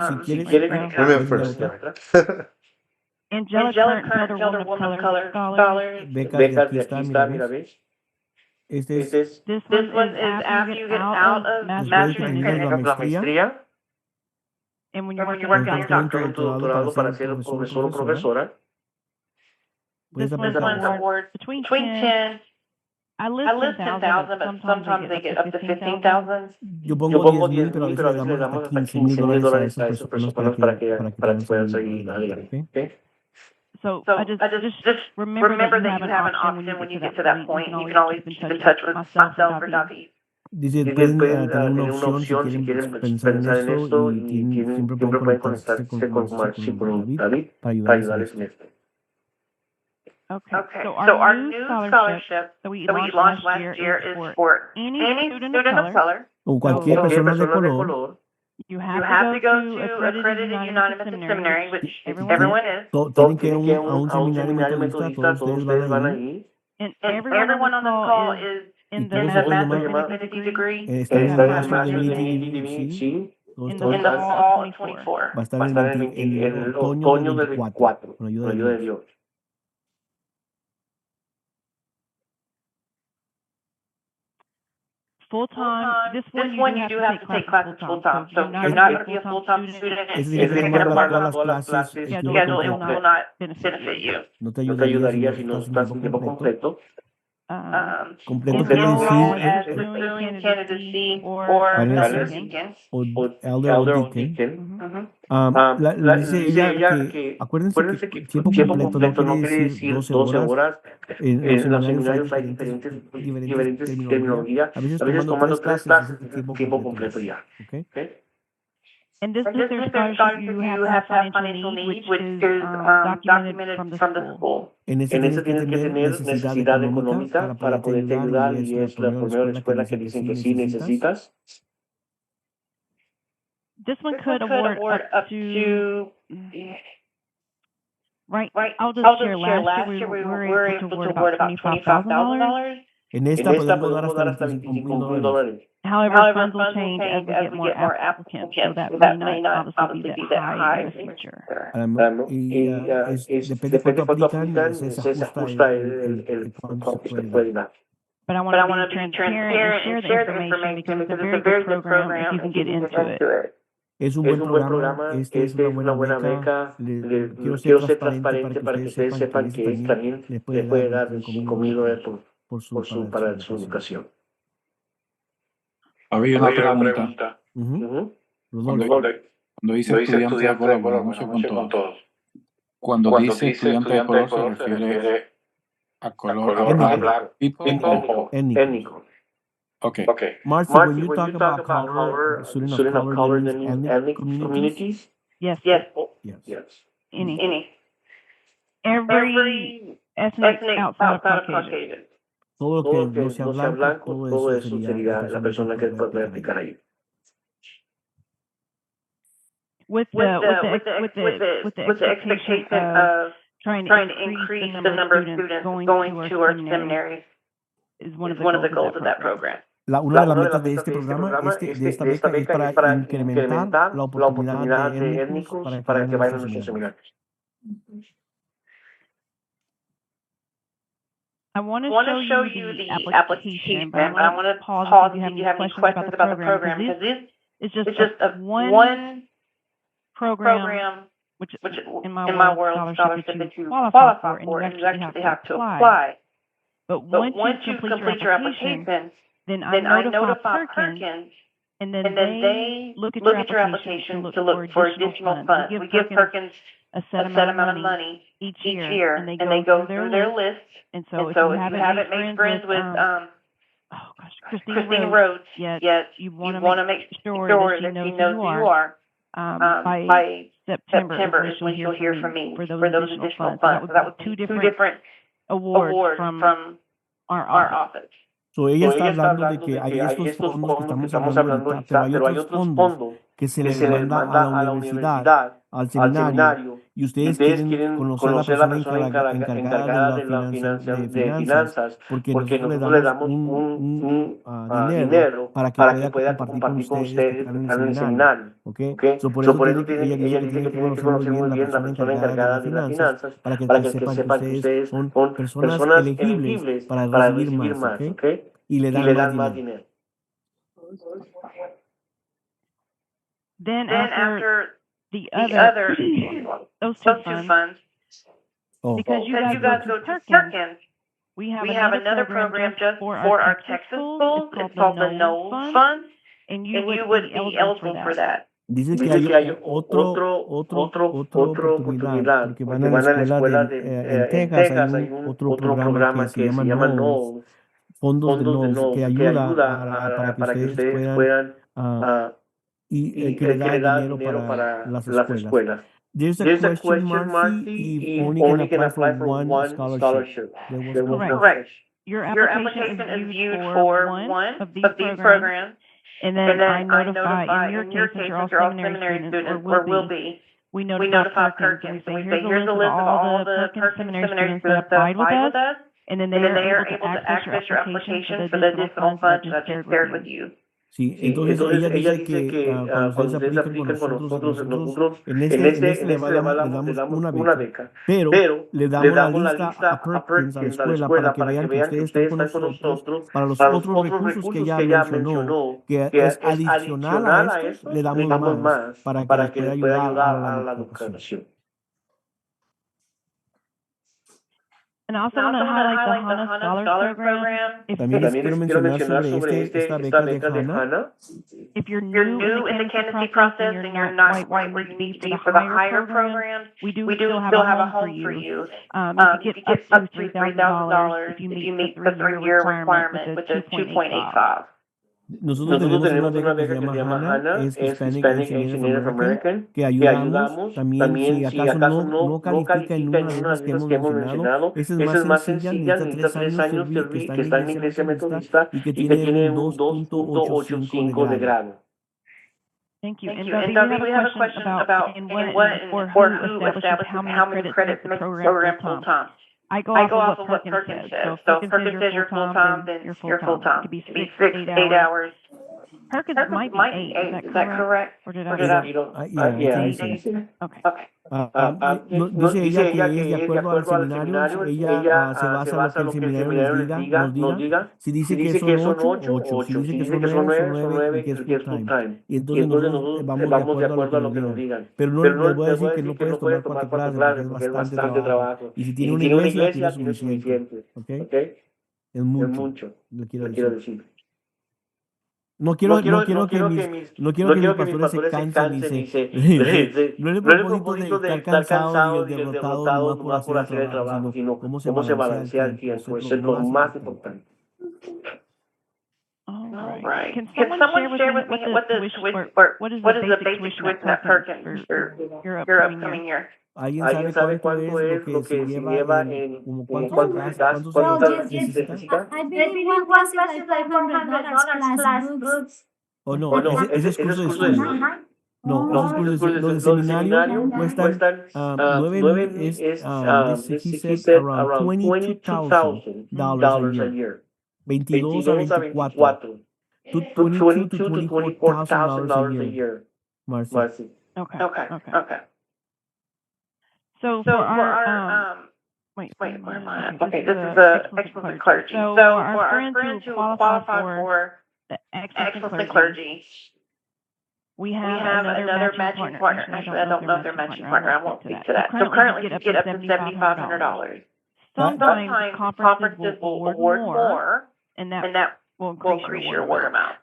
to down, si write quieres, down. Let me puedes first. anotar. Yeah. Angelic Current Elder Woman of Color Scholars. Becas de aquí de está, aquí mira, está, mira, ves. ¿ves? Este es This This one one is is after you get out of después master's que in terminas training, la maestría, and when you're when working you're on working your on estás your en tu doctorate. doctorado para para ser ser profesor o profesor o profesora. profesora. Puedes This one's aplicar. award between 10. I I list list 10,000, 10,000, but but sometimes they get up to 15,000. 15,000. Yo Yo pongo pongo 10,000, pero a 10,000, veces pero a le veces le damos hasta damos hasta 15,000 $15,000 a esas a esas personas personas para que puedan puedan seguir seguir adelante. adelante. ¿Ok? Okay? So So I just remember that you have an option when you get to that point. You can always keep in touch with myself or David. Dice, Pueden pueden tener una tener una opción si opción si quieren quieren pensar en pensar en esto esto y y siempre pueden siempre pueden conectarse con conectarse con Marcie, Marcie, con con David para para ayudarles en ayudarles en esto. esto. Okay. Okay. So So our new scholarship scholarship that we that we launched launched last last year year is is for for any any student of student of color. color O So cualquier o cualquier persona de persona de color. color. you You have have to to go to to accredited accredited Unanimous Unanimous Seminary, Seminary, which which Y everyone everyone is. is. tienen que ir Tienen que ir a un a un seminario seminario metodista, metodista, todos todos ustedes ustedes van van ahí. ahí. And And everyone on this call is Y in the todos in the estos Master's Master's demás Divinity Divinity degree. degree. están en el Están en el Master Master's Divinity, Divinity Degree, sí, sí. todos In the están In the fall of fall of 24. 24. va a estar Va a en estar el, en en el el otoño del otoño del 24, 24, con ayuda con de ayuda de Dios. Dios. Full time. This This one you do have to take classes full time. So So you're you're not not a going to be a full full-time time student. student. Ese If tiene que you're Tienes que tomar tomar todas las todas las clases clases. el schedule, tiempo Schedule, it will it completo. will not not benefit benefit you. you. No te No te ayudaría ayudaría si si no no estás en estás tiempo en tiempo completo. Um, Completo as quiere long decir as as pursuing pursuing candidacy candidacy or or elder elder deacon. deacon o o elder o elder o deacon. deacon. Dice Dice ella ella que, que acuérdense que acuérdense que tiempo tiempo completo no completo quiere no quiere decir decir 12 12 horas. horas. En los En los seminarios hay seminarios hay diferentes diferentes terminologías. terminologías. A veces A veces tomando 3 tomando 3 clases es clases es tiempo tiempo completo completo ya. ya. ¿Ok? Okay? And this And is this their is their scholarship. You have to have financial need, which is documented from the school. En ese En tienes ese que tienes que tener tener necesidad necesidad económica económica para poderte ayudar y es la primera escuela que dicen que sí necesitas. This one This could one could award award up up to, to right, Right. I'll just share last year we were able to award about $25,000. En En esta esta podemos dar podemos hasta dar hasta $25,000. However, funds will change as we get more applicants, so that may not obviously be that high in the future. Depende de cuánto aplican, se se ajusta ajusta el cuánto se cuánto se puede puede dar. dar. But I want to be transparent and share the information because it's a very good program if you can get into it. Es un buen programa, este es una buena beca. Quiero ser transparente para que ustedes sepan que este también les puede dar $5,000 por para su educación. Había una pregunta. Rodolfo. Cuando dice estudiante de color, buenas noches con todos. Cuando dice estudiante de color, ¿se refiere a color hablar étnico? Okay. Marcie, when you talk about color, student of color, that means ethnic communities? Yes. Yes. Any. Every ethnic outside of Caucasian. Todo Todo lo que no sea blanco, todo eso sería la persona que puede aplicar ahí. With the expectation of trying to increase the number of students going to our seminary is one of the goals of that program. Una de las metas de este programa, de esta beca, es para incrementar la oportunidad de étnicos para que vayan a nuestros seminarios. I want to show you the application, but I want to pause if you have any questions about the program, because this is just one program, which in my world, scholarship that you qualify for, and you actually have to apply. But once you complete your application, then I notify Perkins, and then they look at your application to look for additional funds. We give Perkins a set amount of money each year, and they go through their list. And so if you haven't made friends with Christine Rhodes yet, you want to make sure that she knows who you are. by September is when you'll hear from me for those additional funds. So that would be two different awards from our office. So ella está hablando de que hay estos fondos que estamos hablando ahorita, pero hay otros fondos que se les manda a la universidad, al seminario, y ustedes quieren conocer a la persona encargada de las finanzas, porque nosotros le damos un dinero para que pueda compartir con ustedes que están en el seminario. ¿Okay? So, por eso ella dice que tiene que conocer muy bien la persona encargada de las finanzas para que sepan que ustedes son personas elegibles para recibir más, ¿okay? Y le dan más dinero. Then after the other those two funds, because you guys go to Perkins, we have another program just for our Texas schools. It's called the Knowles Fund, and you would be eligible for that. Dice que hay otra oportunidad, porque van a la escuela en Texas, hay otro programa que se llama Knowles, fondos de Knowles, que ayuda para que ustedes puedan y que le da dinero para las escuelas. There's a question, Marcie, if only can apply for one scholarship. Correct. Your application is viewed for one of these programs, and then I notify, in your case, since you're all seminary students, or will be, we notify Perkins, and we say, here's a list of all the Perkins seminary students that applied with us, and then they are able to access your application for the additional funds that I just shared with you. Sí, entonces ella dice que cuando ustedes aplican con nosotros en este le damos una beca, pero le damos la lista a Perkins, a la escuela, para que vean que ustedes están con nosotros, para los otros recursos que ella mencionó, que es adicional a esto, le damos más para que les pueda ayudar a la educación. And I also want to highlight the HANA Scholar Program. También les quiero mencionar sobre esta beca de HANA. If you're new in the candidacy process and you're not quite where you need to be for the higher programs, we do still have a home for you. You can get up to $3,000 if you meet the 3-year requirement with the 2.85. Nosotros tenemos una beca que se llama HANA, es Hispanic Engineers of American, que ayudamos también si acaso no califica en una de esas que hemos mencionado. Esa es más sencilla, necesita 3 años que está en iglesia metodista y que tiene un 2.85 de grado. Thank you. And David, we have a question about in what or who establishes how many credits make the program full-time. I go off of what Perkins says. So if Perkins says you're full-time, then you're full-time. It could be 6, 8 hours. Perkins might be 8. Is that correct? Or did I? Okay. Dice ella que es de acuerdo al seminario, ella se basa en lo que el seminario nos diga. Si dice que son 8, si dice que son 9, y que es full-time. Y entonces nosotros vamos de acuerdo a lo que nos digan. Pero no les voy a decir que no puedes tomar 4 clases porque es bastante trabajo. Y si tiene una iglesia, tiene suficiente. ¿Ok? Es mucho, le quiero decir. No quiero que mis pastores se cansen, dice. No es el propósito de estar cansado y derrotado nomás por hacer el trabajo, sino cómo se balancea el tiempo. Eso es lo más importante. All right. Can someone share with me what is the basic tuition at Perkins for your upcoming year? ¿Alguien sabe cuánto es lo que se lleva en como cuántos gastos necesita? I believe one class is like $500 plus books. Oh, no, ese es curso de estudio. No, los del seminario cuestan 9,000, he said around $22,000 a year. 22 a 24. $22,000 to $24,000 a year, Marcie. Okay. So for our wait, where am I? Okay, this is the excellence in clergy. So for our friends who qualify for the excellence in clergy, we have another matching partner. Actually, I don't know if they're matching partner. I won't speak to that. So currently, you get up to $7,500. Sometimes conferences will award more, and that will increase your award amount.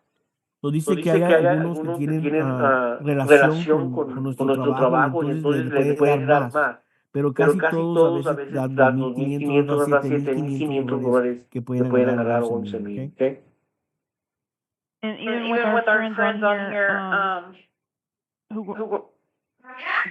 So dice que hay algunos que tienen relación con nuestro trabajo y entonces le pueden dar más. Pero casi todos a veces dan $2,500 a $7,500 que pueden ganar $11,000. Okay? And even with our friends on here, who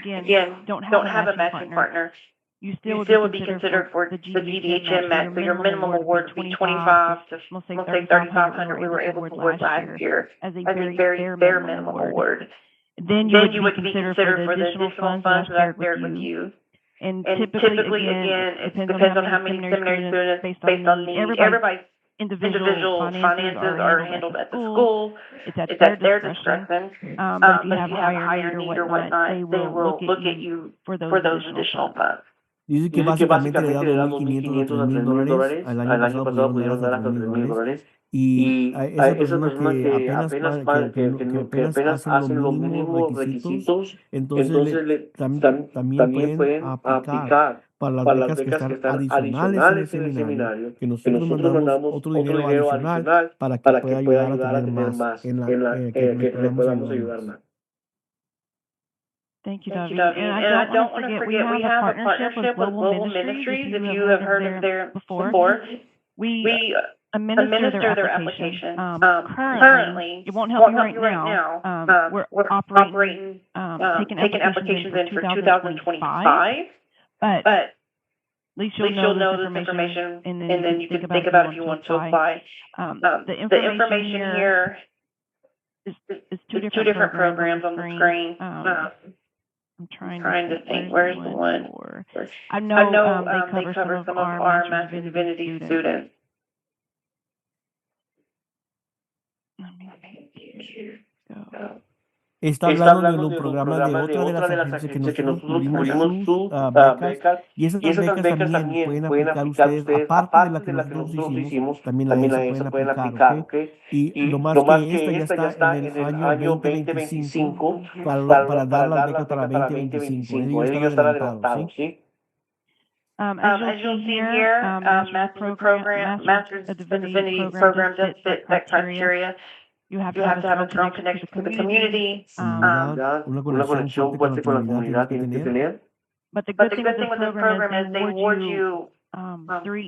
again don't have a matching partner, you still would be considered for the GDHM match. So your minimum award would be 25 to let's say 3,500 we were able to award last year as a very bare minimum award. Then you would be considered for the additional funds that I shared with you. And typically, again, it depends on how many seminary students, based on need. Everybody's individual finances are handled at the school. It's at their discretion. But if you have a higher need or whatnot, they will look at you for those additional funds. Dice que básicamente le da $2,500 a $3,000. Al año pasado pudieron dar hasta $3,000. Y a esas personas que apenas hacen los mínimos requisitos, entonces también pueden aplicar para las becas que están adicionales en el seminario, que nosotros mandamos otro dinero adicional para que pueda ayudar a tener más, que le podamos ayudar más. Thank you, David. And I don't want to forget, we have a partnership with Global Ministries. If you have heard of them before, we administer their application. Currently, it won't help you right now. We're operating, taking applications in for 2025, but at least you'll know this information, and then you can think about if you want to apply. The information here is two different programs on the screen. I'm trying to think, where's the one? I know they cover some of our Master's Divinity students. Let me go. Está hablando de los programas de otra de las agencias que nosotros cubrimos sus becas, y esas becas también pueden aplicar ustedes, aparte de las que nosotros hicimos, también a esa pueden aplicar, ¿ok? Y lo más que esta ya está en el año 2025 para dar las becas para 2025. Ellos están adelantados, ¿sí? As you'll see here, Master's Divinity program does fit that criteria. You have to have a strong connection to the community. Una conexión fuerte con la comunidad tienes que tener. But the good thing with this program is they award you up to 3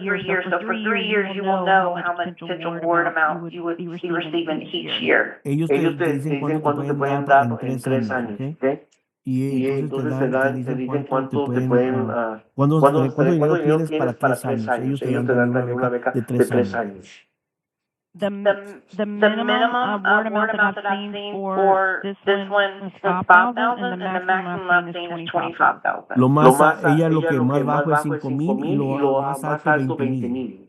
years. So for 3 years, you will know how much potential award amount you would be receiving each year. Ellos te dicen cuánto te pueden dar en 3 años, ¿ok? Y entonces te dicen cuánto te pueden, cuánto dinero tienes para 3 años. Ellos te dan también una beca de 3 años. The minimum award amount that I've seen for this one is 5,000, and the maximum I've seen is 25,000. Lo más, ella lo que más bajo es 5,000 y lo más alto 20,000.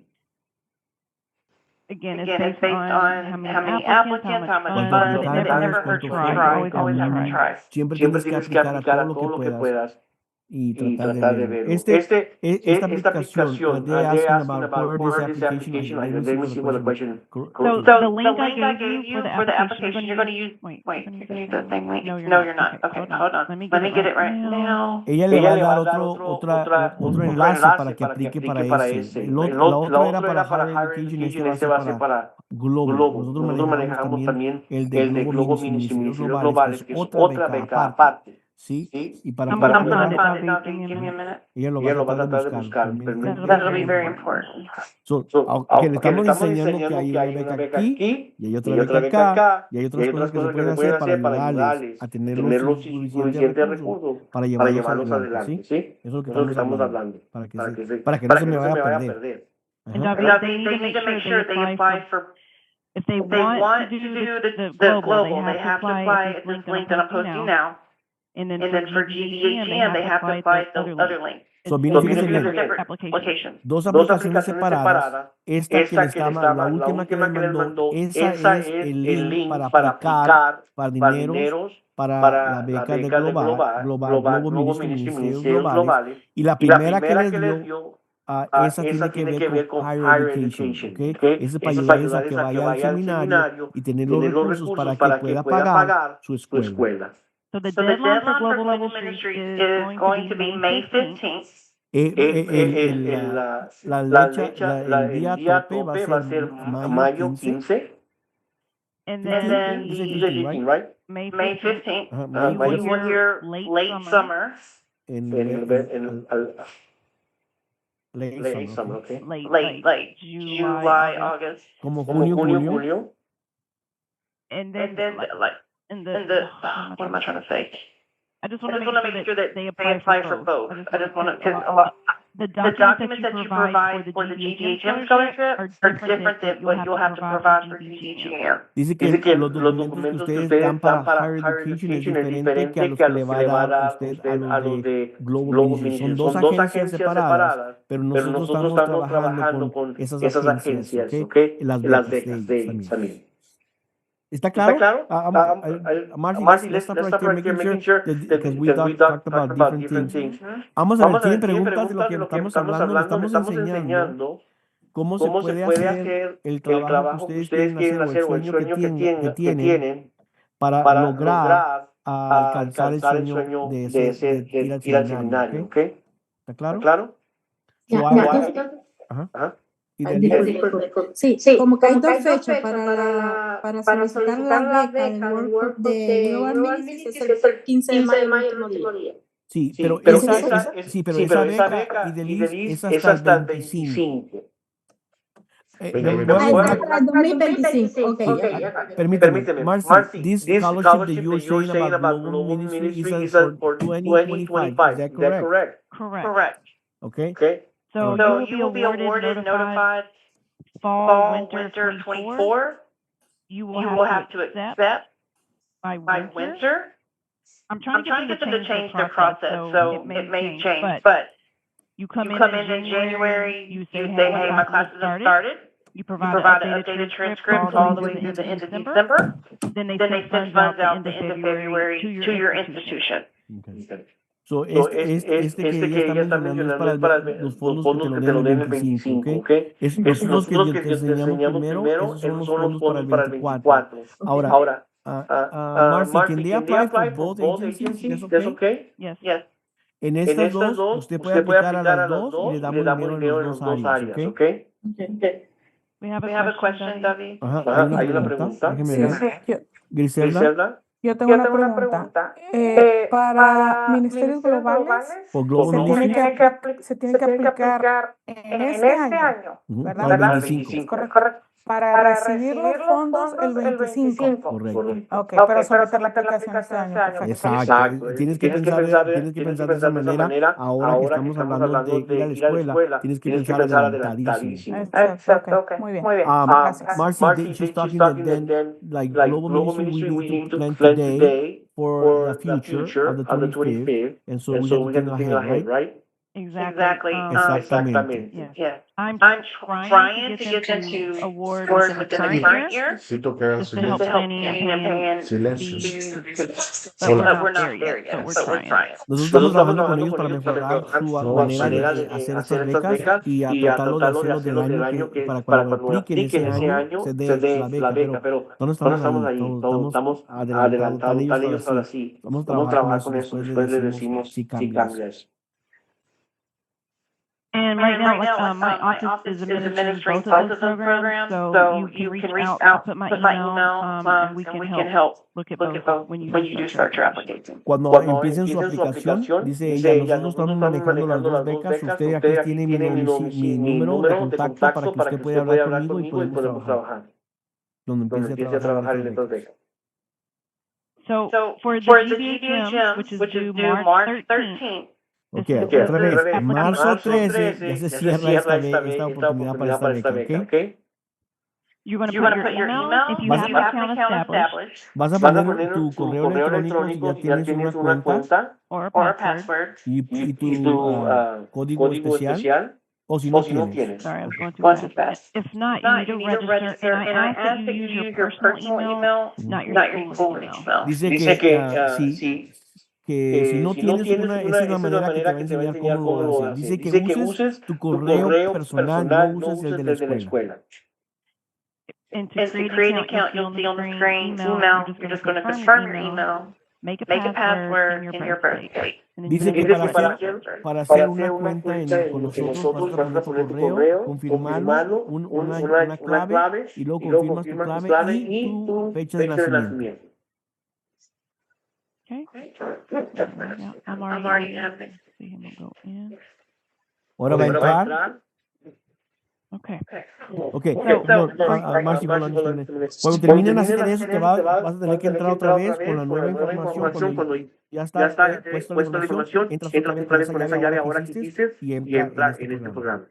Again, it's based on how many applicants, how much funds. It never hurts to try. Always have to try. Siempre tienes que aplicar a todo lo que puedas y tratar de verlo. Esta aplicación, they're asking about where this application, let me see what the question. So the link I gave you for the application, you're going to use, wait, you're going to use the same link? No, you're not. Okay, hold on. Let me get it right now. Ella le va a dar otro enlace para que aplique para ese. La otra era para Higher Education y este va a ser para Global. Nosotros manejamos también el de Global Ministerios Globales, que es otra beca aparte. ¿Sí? Y para give me a minute. ella lo va a tratar de buscar. That'll be very important. Que le estamos enseñando que hay una beca aquí, y hay otra beca acá, y hay otras cosas que se pueden hacer para ayudarles a tener los suficientes recursos para llevarlos adelante, ¿sí? Eso es lo que estamos hablando, para que no se me vaya a perder. And they need to make sure they apply for, if they want to do the global, they have to apply at this link that I'm posting now. And then for GDHM, they have to apply at the other link. So, separate application. Dos aplicaciones separadas. Esta que está, la última que les mandó, esa es el link para aplicar para dineros para la beca de Global Ministerios Globales. Y la primera que les dio, esa tiene que ver con Higher Education, ¿okay? Ese para ayudarles a que vaya al seminario y tener los recursos para que pueda pagar su escuela. So the deadline for Global Ministries is going to be May 15th. El día tope va a ser mayo 15. And then May 15th, we will hear late summer. Late summer, okay. Late July, August. Como junio, julio. And then and what am I trying to say? I just I want to just want to make make sure sure that that they they apply for apply for both. both. I just want to, because the the documents that you provide provide for the GDHM scholarship are are different than than what you'll have to provide for GDGM. GDGM. Dice Dice que que los los documentos que documentos que ustedes ustedes dan para dan para Higher Higher Education es Education es diferente que a diferente los que a que le los que va a le va a dar dar usted a usted los a los de de Global Global Ministry. Son Ministry. dos Son dos agencias agencias separadas, separadas, pero pero nosotros nosotros estamos estamos trabajando trabajando con con esas esas agencias, agencias, ¿ok? ¿ok? Las Las becas de becas ellos de ellos también. también. ¿Está ¿Está claro? claro? Marcie, Marcy, let's stop let's right stop there, right there, making making sure sure that, that because we because we talked talked about about different different things. things. Vamos a ver, Vamos a ¿tienen ver, ¿tienen preguntas de lo preguntas que de lo que estamos estamos hablando? Le hablando? Le estamos estamos enseñando enseñando cómo se puede hacer el el trabajo que trabajo que ustedes ustedes quieren quieren hacer o el hacer o el sueño que, sueño que tienen tienen para para lograr lograr alcanzar el alcanzar el sueño sueño de, de, de ir al ir al seminario, ¿ok? seminario, ¿ok? ¿Está ¿Está claro? claro? So, Ya, I- entonces, Ajá. Ajá. Y ay, de ahí, disculpe. Sí, como que hay dos fechas para solicitar la beca del World Cup de Global Ministries, es el 15 de mayo, el último día. sí, Sí, pero pero esa, esa, pero sí, esa pero esa beca y beca de y LIS de es LIS hasta es el hasta el 25. 25. Le voy a Ah, pedir es para el 2025. Ok, Ok, ya. permíteme, permíteme, Marcie, Marcy, this this scholarship that scholarship you're that you're saying saying about about Global Global Ministry is Ministry is for for 2025. Is that 2025. Is that correct? correct? Correct. Correct. Okay. Okay. So So you will be awarded, notified notified fall, winter winter 24. 24. You You will will have have to to accept accept by by winter. winter. I'm trying I'm to get trying them to to get them to change change their their process, process, so so it may change. But But you come you in come in in January, you say, say, hey, hey, my my classes have classes have started. started. You You provide an provide an updated updated transcript transcript all all the the way way to through the end the of end of December. December. Then they Then send they send funds out funds the out end the of end of February to February to your institution. institution. Okay. So, So, este que ella está mencionando es para los los fondos que te fondos lo que te den lo el den el 25, ¿ok? 25, ¿ok? Nosotros que Nosotros te que te enseñamos enseñamos primero, primero, esos son esos los son los fondos para el fondos para el 24. 24. Okay. Ahora, Marcie, can Marcy, they can they apply for apply for both both agencies? That's agencies? That's okay? okay? Yes. Yes. En En estas estas dos, dos, usted puede usted puede aplicar a aplicar las a las dos y le dos y le damos damos dinero en dinero las en dos las dos áreas, ¿ok? áreas, ¿ok? Okay. We have We have a question, David. David. Ajá, Ajá, hay hay una una pregunta. pregunta. Déjeme Sí, ver. yo, Griselda, Griselda, yo tengo yo una tengo una pregunta. pregunta. Para ministerios globales, por se Global tiene Ministry, que se tiene que aplicar en este año, para el ¿verdad? 25. Es correcto. Para recibir los fondos el 25. Correcto. Ok, pero someter la aplicación este año. Perfecto. Exacto. Tienes que pensar de esa manera. Ahora que estamos hablando de ir a la escuela, tienes que pensar adelantadísimo. Exacto, ok. Muy bien. Gracias. Marcie, she's talking that then, like Global Ministry, we need to plan today for the future of the 25th, and so we have to think ahead, right? Exactly. Exactamente. Yes. I'm trying to get them to award within the current year, Necesito que hagan just to help silencio. planning and Silencio. but we're not there yet, but we're trying. Nosotros estamos trabajando con ellos para mejorar su manera de hacer estas becas y a tratarlo de hacerlo del año que, para cuando apliquen ese año, se dé la beca. Pero no estamos ahí, estamos adelantados. Están ellos ahora sí. Vamos a trabajar con eso, después le decimos si cambia eso. And right now, my office is administering both of those programs, so you can reach out, put my email, and we can help look at both when you do start your application. Cuando empiecen su aplicación, dice ella, nosotros estamos manejando las dos becas, usted aquí tiene mi número de contacto para que usted pueda hablar conmigo y podemos trabajar. Donde empiece a trabajar en estas becas. So for the GDHM, which is due March 13th, Ok, otra vez, marzo 13 ya se cierra esta oportunidad para esta beca, ¿ok? you're going to put your email if you have an account established, Vas a poner tu correo electrónico si ya tienes una cuenta or a password. y tu código especial, o si no tienes. Sorry, I was going too fast. If not, you need to register, and I ask that you use your personal email, not your school email. Dice que si no tienes esa es la manera que te va a enseñar cómo lo haces. Dice que uses tu correo personal, no uses el de la escuela. And to create an account, you'll see on the screen email. You're just going to confirm your email, make a password in your birthday. Dice que para hacer una cuenta con nosotros vas a poner tu correo, confirmarlo, una clave, y luego confirmas tu clave y tu fecha de nacimiento. Okay. I'm already in. See him go in. Ahora va a entrar. Okay. Okay, no, Marcie, hold on just a minute. Cuando terminen de hacer eso, vas a tener que entrar otra vez con la nueva información. Cuando ya está puesta la información, entras otra vez con esa llave ahora que hiciste y entra en este programa.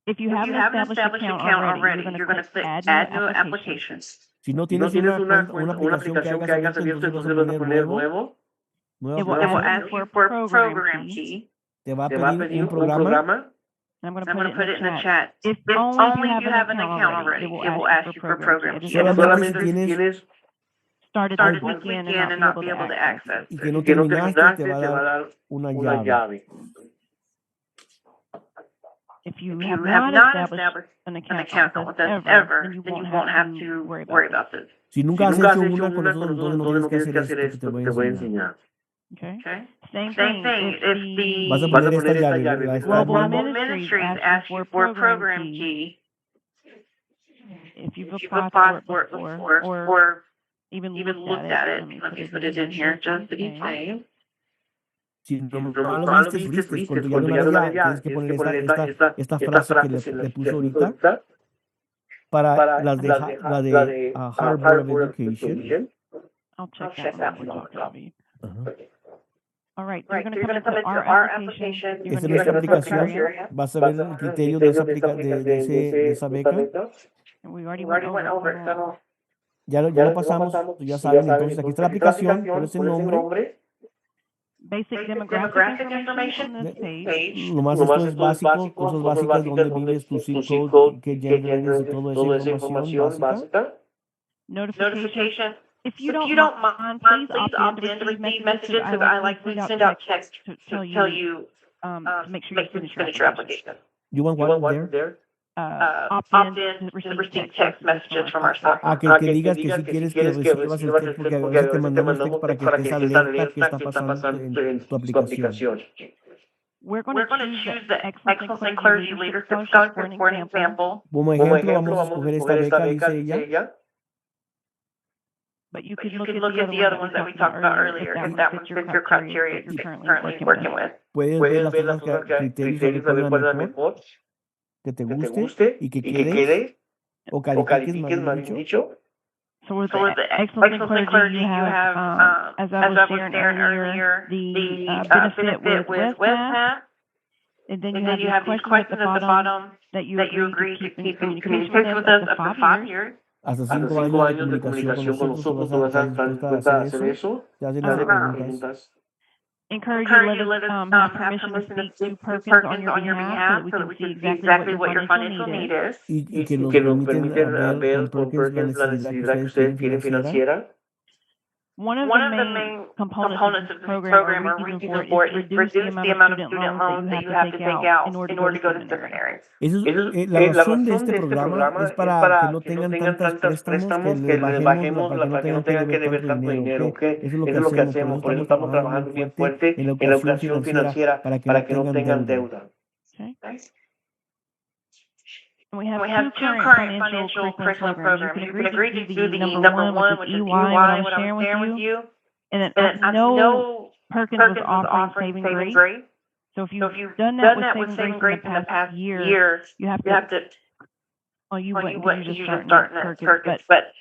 If you have an established account already, you're going to click Add New Application. Si no tienes una aplicación que hayas abierto, entonces vas a poner nueva It will ask you for a program key. Te va a pedir un programa. I'm going to put it in the chat. If only if you have an account already, it will ask you for a program key. Solamente si tienes started this weekend and not be able to access. Y que no terminaste, te va a dar una llave. If you have not established an account with us ever, then you won't have to worry about this. Si nunca has hecho una con nosotros, entonces no tienes que hacer esto que te voy a enseñar. Okay. Same thing. If Vas a poner esta llave. Global Ministries asks you for a program key, if you've applied for it before or even looked at it, let me put it in here just to be safe. Si no lo viste, cuando ya lo tienes que poner esta frase que le puso ahorita para la de Harvard Board of Education. I'll check that one out, David. All right, you're going to come into our application. Esta es nuestra aplicación. Vas a ver el criterio de esa beca. And we already went over it. So Ya lo pasamos, ya saben. Entonces aquí está la aplicación, pones el nombre. basic demographic information on this page. Lo más esto es básico, cosas básicas, dónde vives, tu zip code, qué gender eres y toda esa información básica. Notification. If you don't mind, please opt in to receive messages because I like to send out texts to tell you to make sure you finish your application. You want what there? Opt in to receive text messages from our staff. Que digas que si quieres que recibas el texto, porque a veces te mandamos texto para que estés alerta que está pasando en tu aplicación. We're going to choose the Excellence in Clergy Leadership Scholarship for an example. Como ejemplo, vamos a escoger esta beca, dice ella. But you could look at the other ones that we talked about earlier, if that one fits your criteria that you're currently working with. Puedes ver las criterios de cuál es la mejor, que te guste y que quede o califiques, más bien dicho. So with the Excellence in Clergy, you have, as I was sharing earlier, the benefit with WestPath. And then you have these questions at the bottom that you agree to keep in communication with us up to 5 years. Hasta 5 años de comunicación con nosotros, tú vas a estar dispuesta a hacer eso. Te hacen las preguntas. Encourage you to let us have permission to speak to Perkins on your behalf so that we can see exactly what your financial need is. Y que nos permiten ver con Perkins la necesidad que ustedes tienen financiera. One of the main components of this program or reason for it is reduce the amount of student loans that you have to take out in order to go to seminary. La razón de este programa es para que no tengan tantos préstamos, que les bajemos, para que no tengan que deber tanto dinero. Eso es lo que hacemos, por eso estamos trabajando bien fuerte en la educación financiera para que no tengan deuda. We have two current financial curriculum programs. You can agree to do the number one, which is EY, what I'm sharing with you. And then I know Perkins was offering Saving Grace. So if you've done that with Saving Grace in the past year, you have to, well, you wouldn't because you're just starting at Perkins, but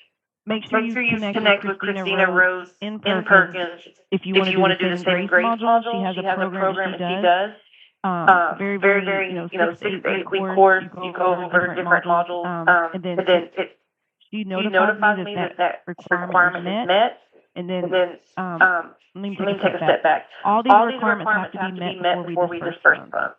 make sure you connect with Christina Rose in Perkins. If you want to do the Saving Grace module, she has a program that she does. Very, 6 to 8 week course. You go over different modules, and then she notifies me that requirement is met. And then let me take a step back. All these requirements have to be met before we disperse funds.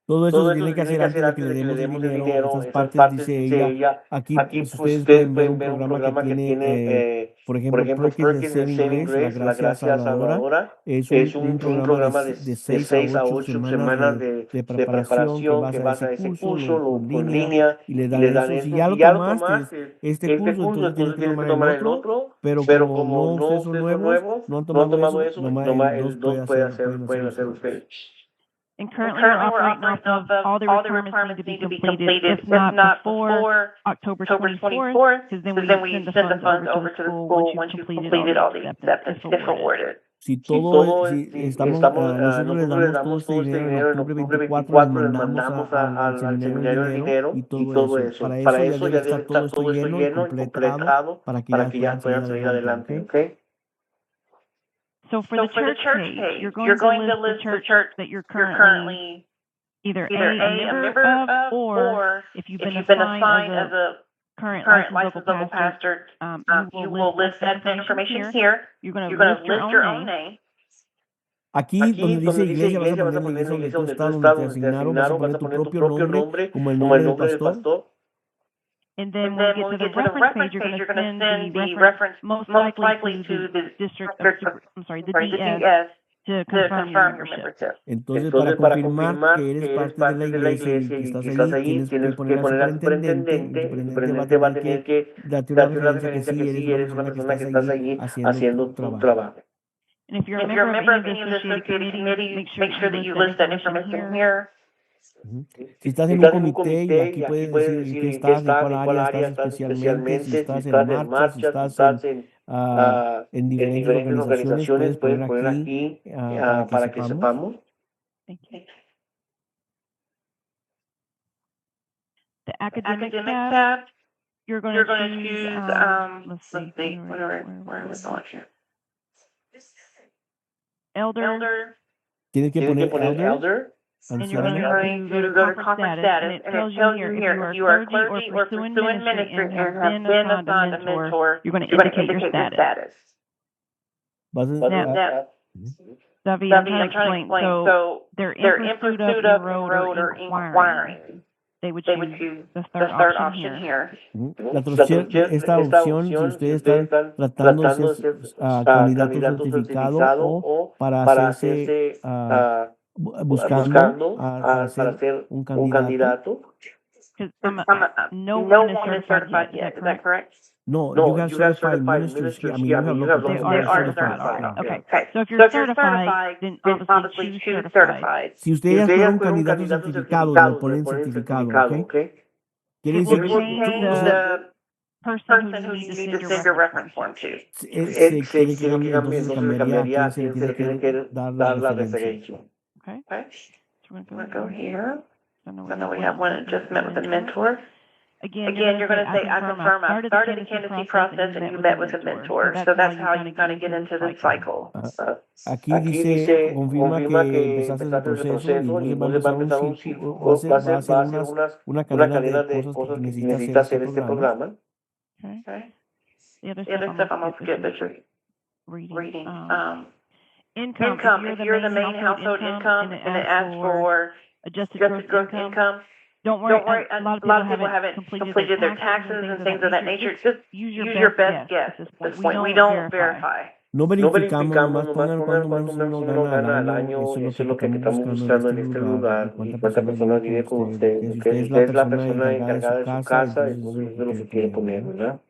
Todo eso se tiene que hacer antes de que le demos el dinero. Estas partes, dice ella. Aquí pues, ustedes pueden ver un programa que tiene, por ejemplo, Perkins de Saving Grace, la Gracia Salvadora. Es un programa de 6 a 8 semanas de preparación que vas a ese curso con línea y le dan eso. Si ya lo tomaste, este curso, entonces tienes que tomar el otro, pero como no ustedes son nuevos, no han tomado eso, nomás el 2 pueden hacer ustedes. And currently we're operating off of all the requirements need to be completed, if not before October 24th, because then we send the funds over to the school once you've completed all the acceptance if awarded. si todo, si estamos, nosotros les damos todo este dinero en octubre 24, les mandamos al seminario el dinero y todo eso. Para eso ya debe estar todo esto lleno y completado para que ya puedan seguir adelante, ¿ok? So for the church page, you're going to list the church that you're currently either a member of, or if you've been assigned as a current licensed local pastor, you will list that information here. You're going to list your own name. Aquí donde dice iglesia, vas a poner la iglesia donde tú estás, donde te asignaron, vas a poner tu propio nombre, como el nombre del pastor. And then when you get to the reference page, you're going to send the reference most likely to the district of, the DS, to confirm your membership. Entonces, para confirmar que eres parte de la iglesia y que estás ahí, tienes que poner al superintendente. El superintendente va a tener que darte una referencia que sí eres una persona que estás allí haciendo tu trabajo. And if you're a member of any of the associated committees, make sure that you list that information here. Si estás en un comité y aquí puedes decir en qué estás, en cuál área estás especialmente, si estás en marcha, si estás en diferentes organizaciones, puedes poner aquí para que sepamos. Thank you. The academic tab, you're going to choose, let's see, where was it? Elder. Tienes que poner elder. And you're going to go to conference status, and it tells you here if you are clergy or pursuing ministry and have been assigned a mentor, you're going to indicate your status. Now, David, I'm trying to explain. So they're in pursuit of, enrolled, or inquiring. They would choose the third option here. Esta opción, si ustedes están tratando de ser candidato certificado o para hacerse buscando para ser un candidato. No one is certified yet, is that correct? No, you have certified ministers. I mean, you have local they are certified. Okay. So if you're certified, then obviously choose certified. Si ustedes fueron candidatos certificados, le ponen certificado, ¿ok? Quiere It will decir change the person who you need to send your reference form to. se quiere que cambie, entonces cambiaría a quién se le tiene que dar la referencia. Okay. So we're going to go here. I know we have one that just met with a mentor. Again, you're going to say, I confirm, I started the candidacy process and you met with a mentor. So that's how you kind of get into the cycle. Aquí dice, confirma que empezaste el proceso y entonces va a empezar un ciclo, va a hacer una cadena de cosas que necesita hacer este programa. Okay. The other stuff I'm going to skip that you're reading. Income, if you're the main household income and it asks for adjusted gross income, don't worry. A lot of people haven't completed their taxes and things of that nature. Just use your best guess at this point. We don't verify. No verificamos, nomás pongan cuánto menos uno gana al año, eso es lo que estamos buscando en este lugar, y cuántas personas viven con usted, que si usted es la persona encargada de su casa, entonces eso es lo que quiere poner, ¿verdad?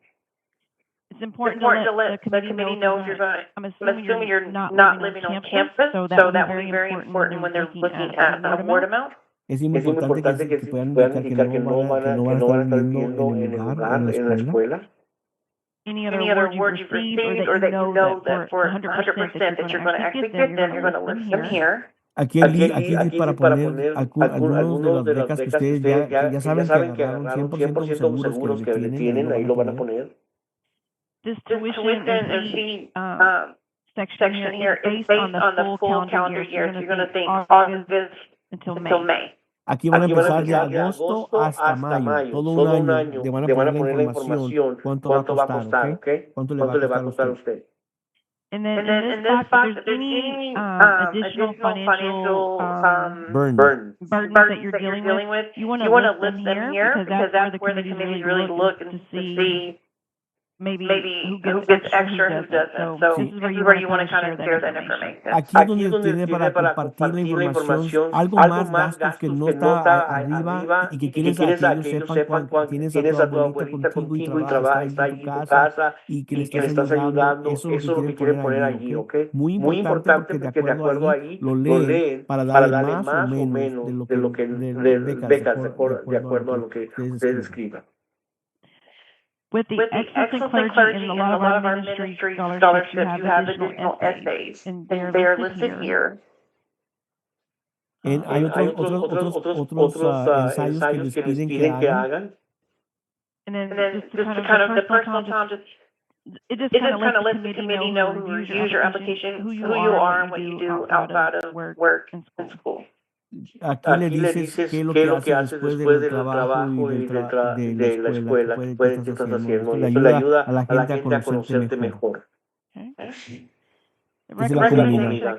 It's important to let the committee know if you're going to, I'm assuming you're not living on campus, so that will be very important when they're looking at an award amount. Es muy importante que puedan indicar que no van a estar viviendo en el lugar, en la escuela. Any other award you've received or that you know that for 100% that you're going to actually get them, you're going to list them here. Aquí para poner algunos de las becas que ustedes ya saben que agarraron 100% seguros que le tienen, ahí lo van a poner. This tuition and fee section here is based on the full calendar year. So you're going to think August until May. Aquí van a empezar de agosto hasta mayo, todo un año. Le van a poner la información, cuánto va a costar, ¿ok? Cuánto le va a costar a usted. And then in this box, if there's any additional financial burdens that you're dealing with, you want to list them here because that's where the committee really look to see maybe who gets extra, who doesn't. So this is where you want to kind of share that information. Aquí es donde tiene para compartir la información, algo más gastos que no está arriba y que quieres que ellos sepan cuando tienes a tu abuelita contigo y está ahí en tu casa y que le estás ayudando, eso es lo que quieren poner allí, ¿ok? Muy importante porque de acuerdo ahí lo leen para darle más o menos de lo que de becas de acuerdo a lo que ustedes escriban. With the excellence in clergy in a lot of our ministry scholarships, you have additional essays, and they're listed here. Hay otros ensayos que les piden que hagan. And then just to kind of the personal time, it just kind of lets the committee know who reviews your application, who you are, and what you do outside of work and school. Aquí le dices qué es lo que haces después del trabajo y de la escuela, qué estás haciendo. Esto le ayuda a la gente a conocerte mejor. Okay. Esa es la comunidad.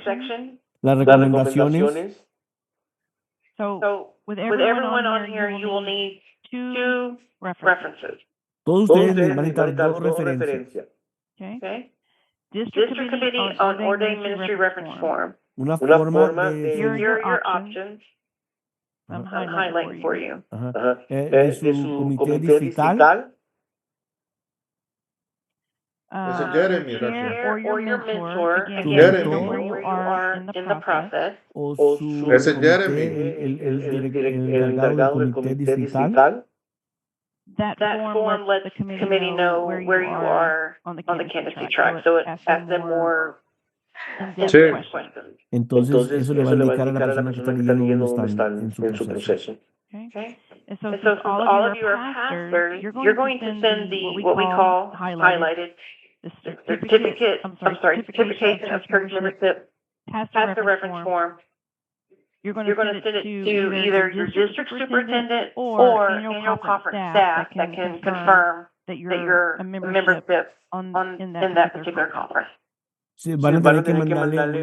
Las recomendaciones. So with everyone on here, you will need 2 references. Todos ustedes les van a necesitar 2 referencias. Okay. District Committee on Ordained Ministry Reference Form. Una forma de Here are your options. I'm highlighting for you. de su comité distrital. Ese Jeremy, Chair or your mentor, again, Jeremy. where you are in the process. O su Ese comité, Jeremy. el encargado del comité distrital. That form lets the committee know where you are on the candidacy track. So it asks them more in-depth questions. Entonces, eso le va a indicar a la persona que está leyendo dónde están en su proceso. Okay. And so since all of you are pastors, you're going to send what we call highlighted the certification of church membership, pastor reference form. You're going to send it to either your district superintendent or annual conference staff that can confirm that you're a membership in that particular conference. Sí, van a tener que mandarle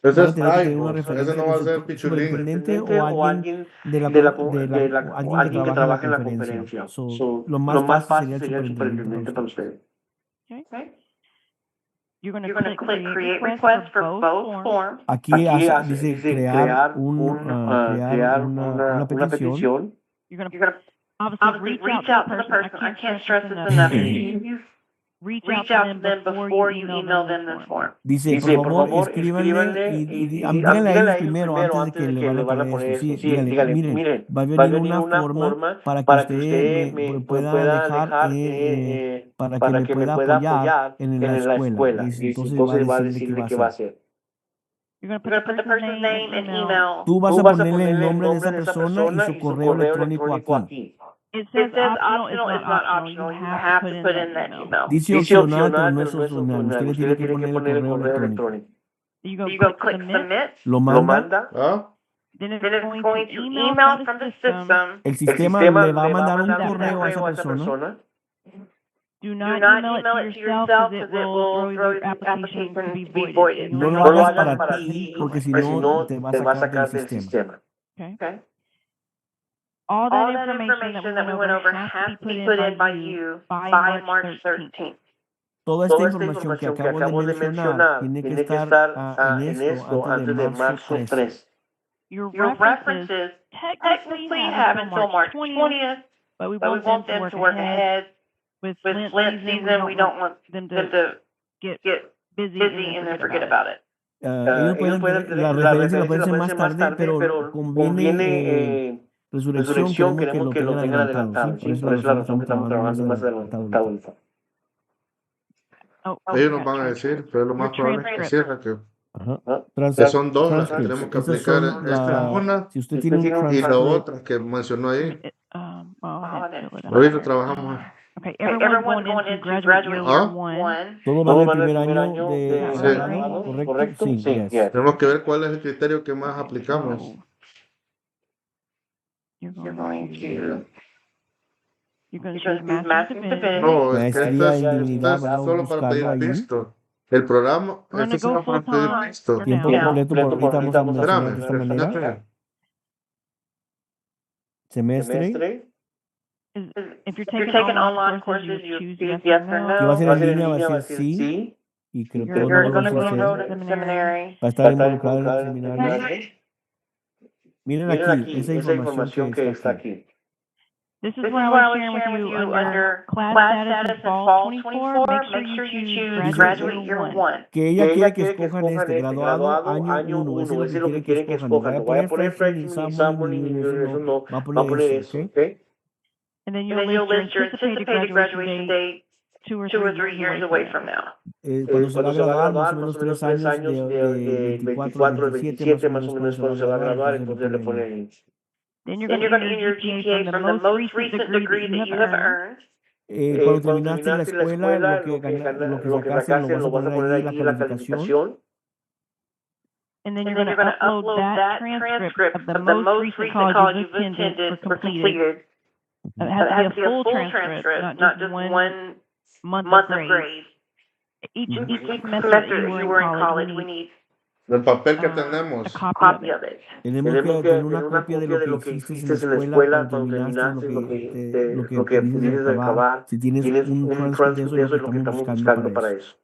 Ese es una ese referencia no va a de ser su Pichulín. superintendente o alguien alguien que trabaja en la conferencia. Lo más fácil sería el superintendente para ustedes. Okay. You're going to click create request for both forms. Aquí dice crear una petición. You're going to obviously reach out to the person. I can't stress this enough. Reach out to them before you email them this form. Dice, por favor, escríbanle y díganle a ellos primero antes de que le van a poner esto. Sí, díganle, miren, va a venir una forma para que usted me pueda dejar, para que me pueda apoyar en la escuela. Entonces va a decirle qué va a hacer. You're going to put the person's name and email. Tú vas a ponerle el nombre de esa persona y su correo electrónico aquí. It says optional, it's not optional. You have to put in that email. Dice opcional, pero no es opcional. Usted le tiene que poner el correo electrónico. You go click submit. Lo manda. Then it's going to email from the system. El sistema le va a mandar un correo a esa persona. Do not email it to yourself because it will throw your application to be voided. No lo hagas para ti porque si no te va a sacar del sistema. Okay. All that information that we went over has to be put in by you by March 13th. Toda esta información que acabo de mencionar tiene que estar en esto antes de marzo 3. Your references technically have until March 20th, but we want them to work ahead. With Lent season, we don't want them to get busy and then forget about it. La referencia la pueden hacer más tarde, pero conviene resurrección, queremos que lo tengan adelantado. ¿Sí? Por eso la estamos trabajando más adelantado. Ellos nos van a decir, pero lo más probable es que cierra que son 2 las que tenemos que aplicar. Esta es una si usted tiene y la otra que mencionó ahí. Ahorita trabajamos. Okay, everyone going into graduate year 1. Todo va en el primer año de grado, ¿correcto? Sí, yes. Tenemos que ver cuál es el criterio que más aplicamos. You're going to choose Master's Divinity. No, es que esto es solo para pedir Cristo. El programa, esto es solo para pedir Cristo. Tiempo completo, por ahorita vamos a hacer de esta manera. Semestre. If you're taking online courses, you choose yes or no. Si va a ser en línea, va a ser sí. Y creo que you're going to go to seminary. Va a estar involucrado en el seminario. Miren aquí, esa información que está aquí. This is what I was sharing with you under class status in fall 24. Make sure you choose graduate year 1. Que ella quiere que escojan graduado año 1. Eso es lo que quiere que escojan. No vaya a poner freshman, sophomore, ni eso no. Va a poner eso, ¿ok? And then you'll list your anticipated graduation date 2 or 3 years away from now. Cuando se va a graduar, más o menos 3 años de 24 a 27, más o menos cuando se va a graduar, entonces le pone ahí. Then you're going to enter your GPA from the most recent degree that you have earned. Cuando terminaste la escuela, lo que sacaste lo vas a poner allí la calificación. And then you're going to upload that transcript of the most recent college you've attended for completed. It has to be a full transcript, not just 1 month of grade. Each semester that you were in college, we need El papel que tenemos. a copy of it. Tenemos que tener una copia de lo que hiciste en la escuela cuando terminaste, lo que dices de acabar. Si tienes un transcript de eso, es lo que estamos buscando para eso.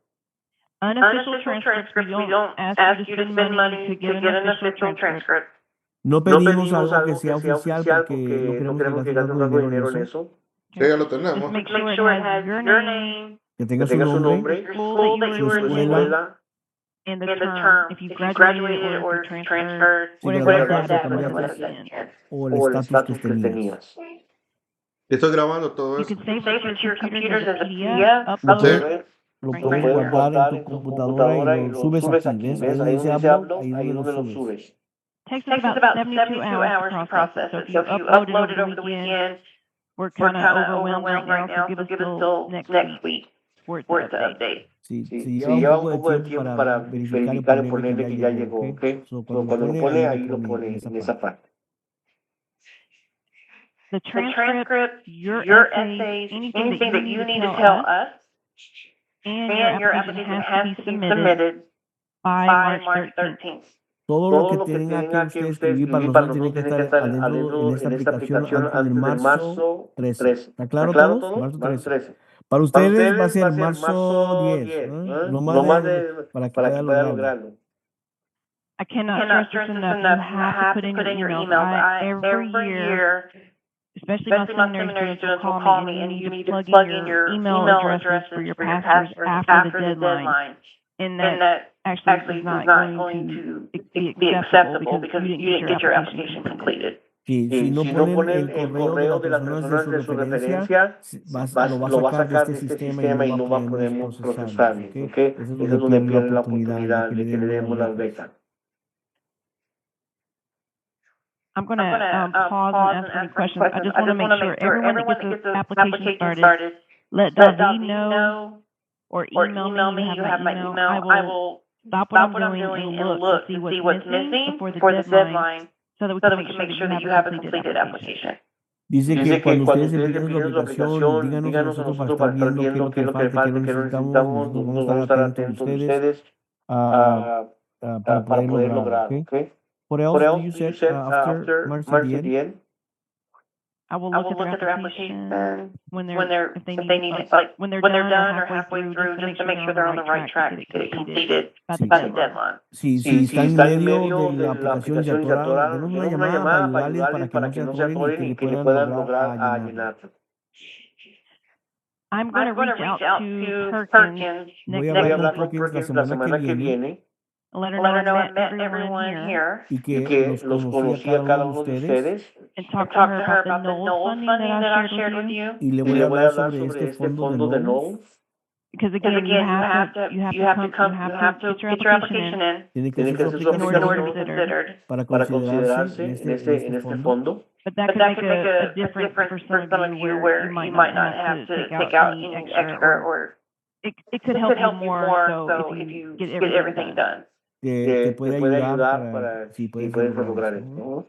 Unofficial transcripts, we don't ask you to spend money to get an official transcript. No pedimos algo que sea oficial porque no queremos que gasten tanto dinero en eso. Sí, ya lo tenemos. Just make sure it has your name, Que tenga su nombre, your school that you were su in, escuela, and the term. If you graduated or if you transferred, whatever that was in. o el estatus que tenías. Estoy grabando todo You eso. can save it to your computers as a PDF, upload it. Lo puedes guardar en tu computadora y lo subes aquí. ¿Ves? Ahí donde dice upload, ahí donde lo subes. Takes us about 72 hours to process it. So if you upload it over the weekend, we're kind of overwhelmed right now, so give us till next week for it to update. Sí, lleva un poco de tiempo para verificar y ponerle que ya llegó, ¿ok? Cuando lo pone, ahí lo pone en esa parte. The transcript, your essays, anything that you need to tell us, and your application has to be submitted by March 13th. Todo lo que tenga que usted escribir para nosotros tiene que estar adentro en esta aplicación antes del marzo 13. ¿Está claro todos? Marzo 13. Para ustedes va a ser marzo 10. No más para que puedan lograrlo. I cannot stress this enough. You have to put in your emails. Every year, especially my seminary students will call me, and you need to plug in your email addresses for your pastors after the deadline. And that actually is not going to be acceptable because you didn't get your application completed. Si no ponen el correo de las personas de su referencia, lo va a sacar de este sistema y no va a poder procesarlo. Eso es donde pierde la oportunidad de que le demos las becas. I'm going to pause and ask any questions. I just want to make sure everyone that gets the application started, let David know or email me. You have my email. I will stop what I'm doing and look to see what's missing before the deadline so that we can make sure that you have a completed application. Dice que cuando ustedes empiecen la aplicación, díganos a nosotros para estar viendo qué es lo que falta, qué necesitamos. Nosotros vamos a estar atentos a ustedes para poder lograr. ¿Okay? What else you said after Marcie? I will look at their application when if they need it, like when they're done or halfway through, just to make sure they're on the right track to get it completed by the deadline. Si están en medio de la aplicación y se atoran, denos una llamada para ayudarles para que no se atoren y que puedan lograr llenarlo. I'm going to reach out to Perkins Voy a hablar con Perkins la semana que viene. Let her know I met everyone here. Y que los conocí a cada uno de ustedes. And talk to her about the NOLS funding that I shared with you. Y le voy a hablar sobre este fondo de NOLS. Because again, you have to get your application in. Tiene que hacer su aplicación in order to be considered. Para considerarse en este fondo. But that could make a difference for some of you where you might not have to take out any extra, or it could help you more so if you get everything done. Te puede ayudar para si puedes lograr esto.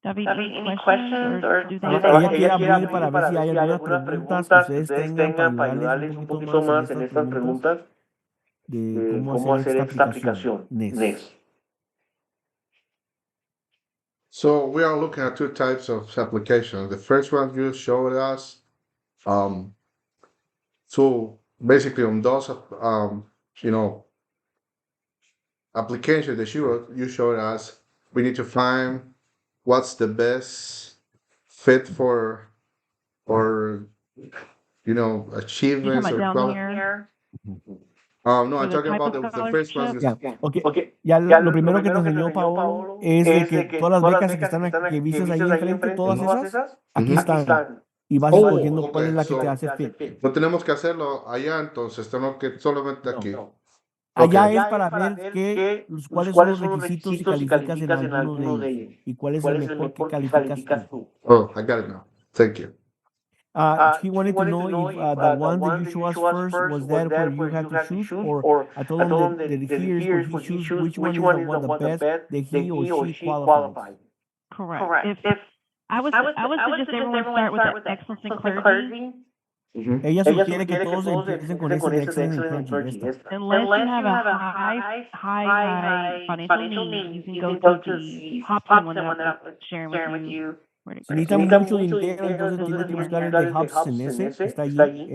David, any questions or do they ella quiere abrir para ver si hay algunas preguntas que ustedes tengan para ayudarles un poquito más en estas preguntas de cómo hacer esta aplicación NES. So we are looking at two types of applications. The first one you showed us, so basically on those, application that you showed us, we need to find what's the best fit for achievements or No, for I'm the talking type about of the first scholarship? question. Ya, ok. Ya lo primero que te enseñó Paolo es de que todas las becas que están que vistes ahí enfrente, todas esas, aquí están. Y vas escogiendo cuál es la que te hace fit. No tenemos que hacerlo allá, entonces tenemos que solamente No. aquí. Allá es para ver cuáles son los requisitos si calificas en alguno de ellos y cuál es el mejor que calificas tú. Oh, I got it now. Thank you. He wanted to know if the one that you chose first was that where you had to choose, or I told him that here's where he choose which one is the best that he or she qualifies. Correct. If I would suggest everyone start with the excellence in clergy. Ella sugiere que todos empiecen con ese de excellence in clergy. Unless you have a high financial need, you can go to the Hobson one that I was sharing with you. Si necesitan mucho dinero, entonces tienes que buscar el de Hobson, ese está allí,